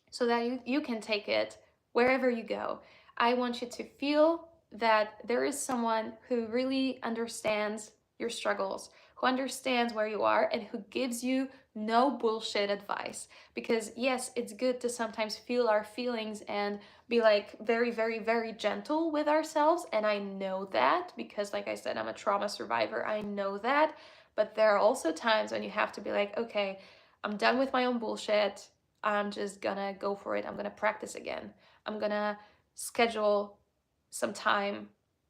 so that you can take it wherever you go. I want you to feel that there is someone who really understands your struggles, who understands where you are, and who gives you no bullshit advice. Because yes, it's good to sometimes feel our feelings and be like very, very, very gentle with ourselves. And I know that because, like I said, I'm a trauma survivor. I know that. But there are also times when you have to be like, okay, I'm done with my own bullshit. I'm just gonna go for it. I'm gonna practice again. I'm gonna schedule some time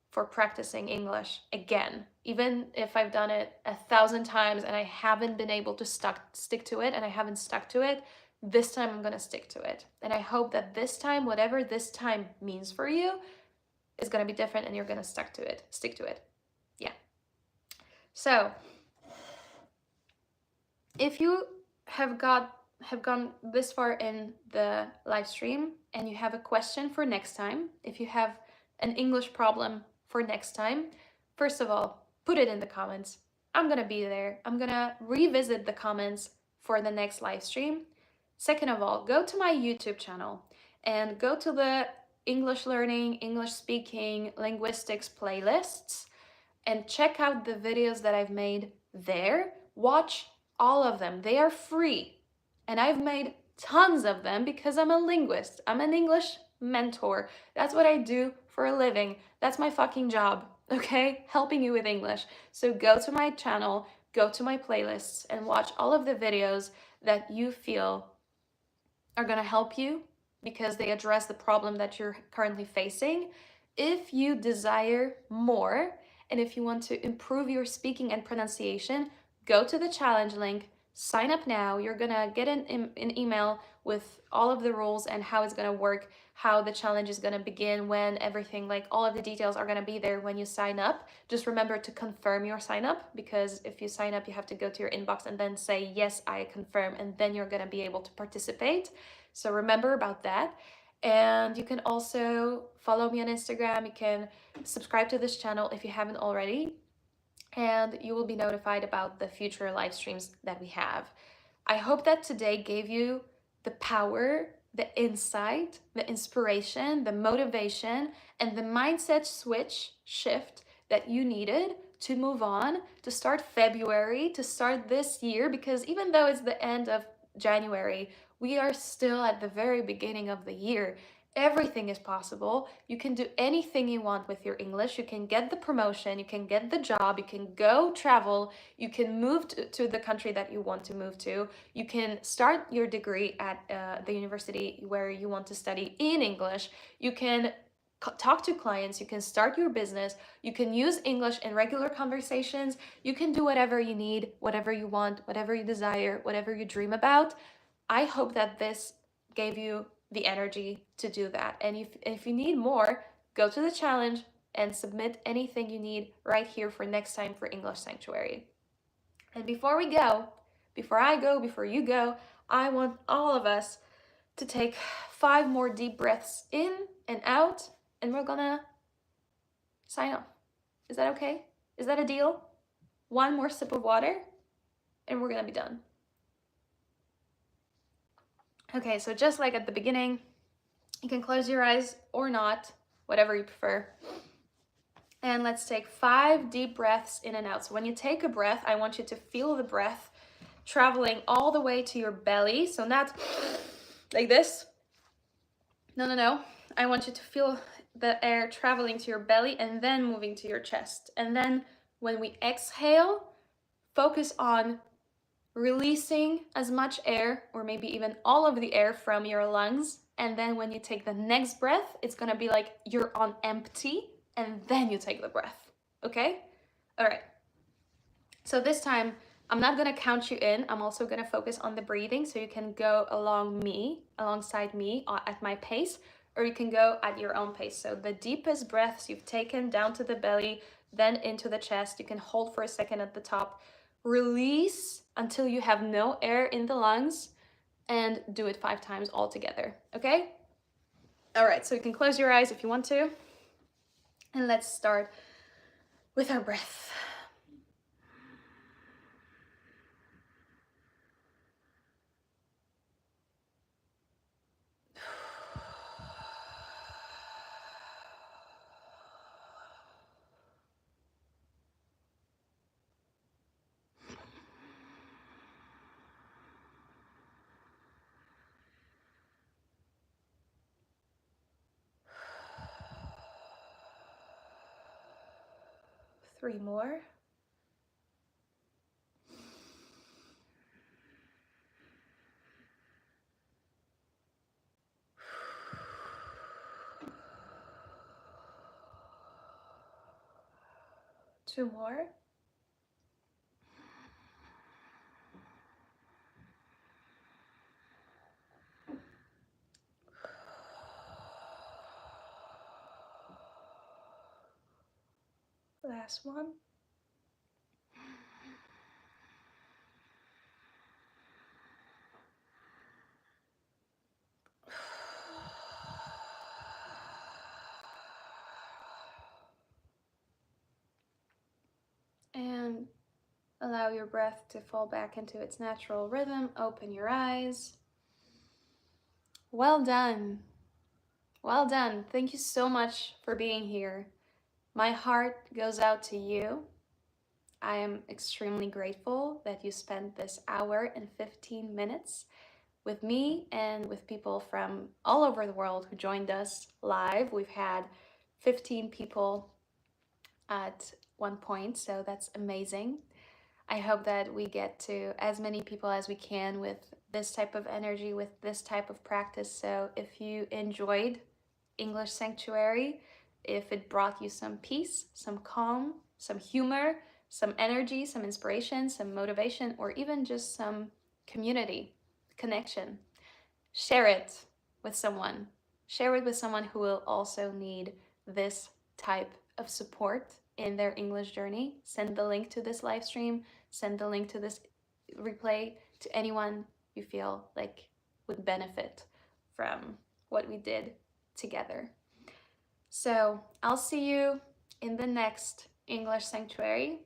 for practicing English again. Even if I've done it 1,000 times and I haven't been able to stick to it, and I haven't stuck to it, this time I'm gonna stick to it. And I hope that this time, whatever this time means for you, is gonna be different and you're gonna stick to it. Yeah. So if you have gone this far in the live stream and you have a question for next time, if you have an English problem for next time, first of all, put it in the comments. I'm gonna be there. I'm gonna revisit the comments for the next live stream. Second of all, go to my YouTube channel and go to the English learning, English speaking, linguistics playlists and check out the videos that I've made there. Watch all of them. They are free. And I've made tons of them because I'm a linguist. I'm an English mentor. That's what I do for a living. That's my fucking job, okay? Helping you with English. So go to my channel, go to my playlists, and watch all of the videos that you feel are gonna help you because they address the problem that you're currently facing. If you desire more, and if you want to improve your speaking and pronunciation, go to the challenge link, sign up now. You're gonna get an email with all of the rules and how it's gonna work, how the challenge is gonna begin, when everything, like all of the details are gonna be there when you sign up. Just remember to confirm your sign up, because if you sign up, you have to go to your inbox and then say, yes, I confirm, and then you're gonna be able to participate. So remember about that. And you can also follow me on Instagram. You can subscribe to this channel if you haven't already, and you will be notified about the future live streams that we have. I hope that today gave you the power, the insight, the inspiration, the motivation, and the mindset shift that you needed to move on, to start February, to start this year, because even though it's the end of January, we are still at the very beginning of the year. Everything is possible. You can do anything you want with your English. You can get the promotion, you can get the job, you can go travel, you can move to the country that you want to move to. You can start your degree at the university where you want to study in English. You can talk to clients, you can start your business, you can use English in regular conversations, you can do whatever you need, whatever you want, whatever you desire, whatever you dream about. I hope that this gave you the energy to do that. And if you need more, go to the challenge and submit anything you need right here for next time for English Sanctuary. And before you go, I want all of us to take 5 more deep breaths in and out, and we're gonna sign off. Is that okay? Is that a deal? 1 more sip of water, and we're gonna be done. Okay, so just like at the beginning, you can close your eyes or not, whatever you prefer. And let's take 5 deep breaths in and out. So when you take a breath, I want you to feel the breath traveling all the way to your belly. So not like this. No. I want you to feel the air traveling to your belly and then moving to your chest. And then when we exhale, focus on releasing as much air, or maybe even all of the air from your lungs. And then when you take the next breath, it's gonna be like you're on empty, and then you take the breath, okay? All right. So this time, I'm not gonna count you in. I'm also gonna focus on the breathing, so you can go alongside me at my pace, or you can go at your own pace. So the deepest breaths you've taken down to the belly, then into the chest. You can hold for a second at the top. Release until you have no air in the lungs, and do it 5 times all together, okay? All right, so you can close your eyes if you want to. And let's start with our breath. Three more. 2 more. Last one. And allow your breath to fall back into its natural rhythm. Open your eyes. Well done. Well done. Thank you so much for being here. My heart goes out to you. I am extremely grateful that you spent this hour and 15 minutes with me and with people from all over the world who joined us live. We've had 15 people at one point, so that's amazing. I hope that we get to as many people as we can with this type of energy, with this type of practice. So if you enjoyed English Sanctuary, if it brought you some peace, some calm, some humor, some energy, some inspiration, some motivation, or even just some community, connection, share it with someone. Share it with someone who will also need this type of support in their English journey. Send the link to this live stream, send the link to this replay to anyone you feel like would benefit from what we did together. So I'll see you in the next English Sanctuary.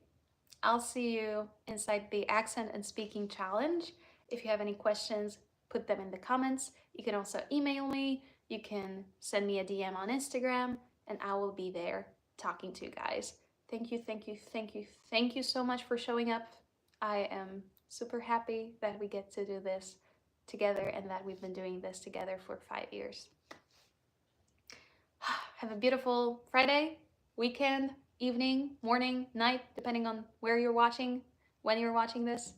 I'll see you inside the Accent and Speaking Challenge. If you have any questions, put them in the comments. You can also email me. You can send me a DM on Instagram, and I will be there talking to you guys. Thank you, thank you, thank you, thank you so much for showing up. I am super happy that we get to do this together and that we've been doing this together for 5 years. Have a beautiful Friday, weekend, evening, morning, night, depending on where you're watching, when you're watching this.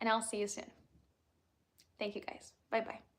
And I'll see you soon. Thank you guys. Bye-bye.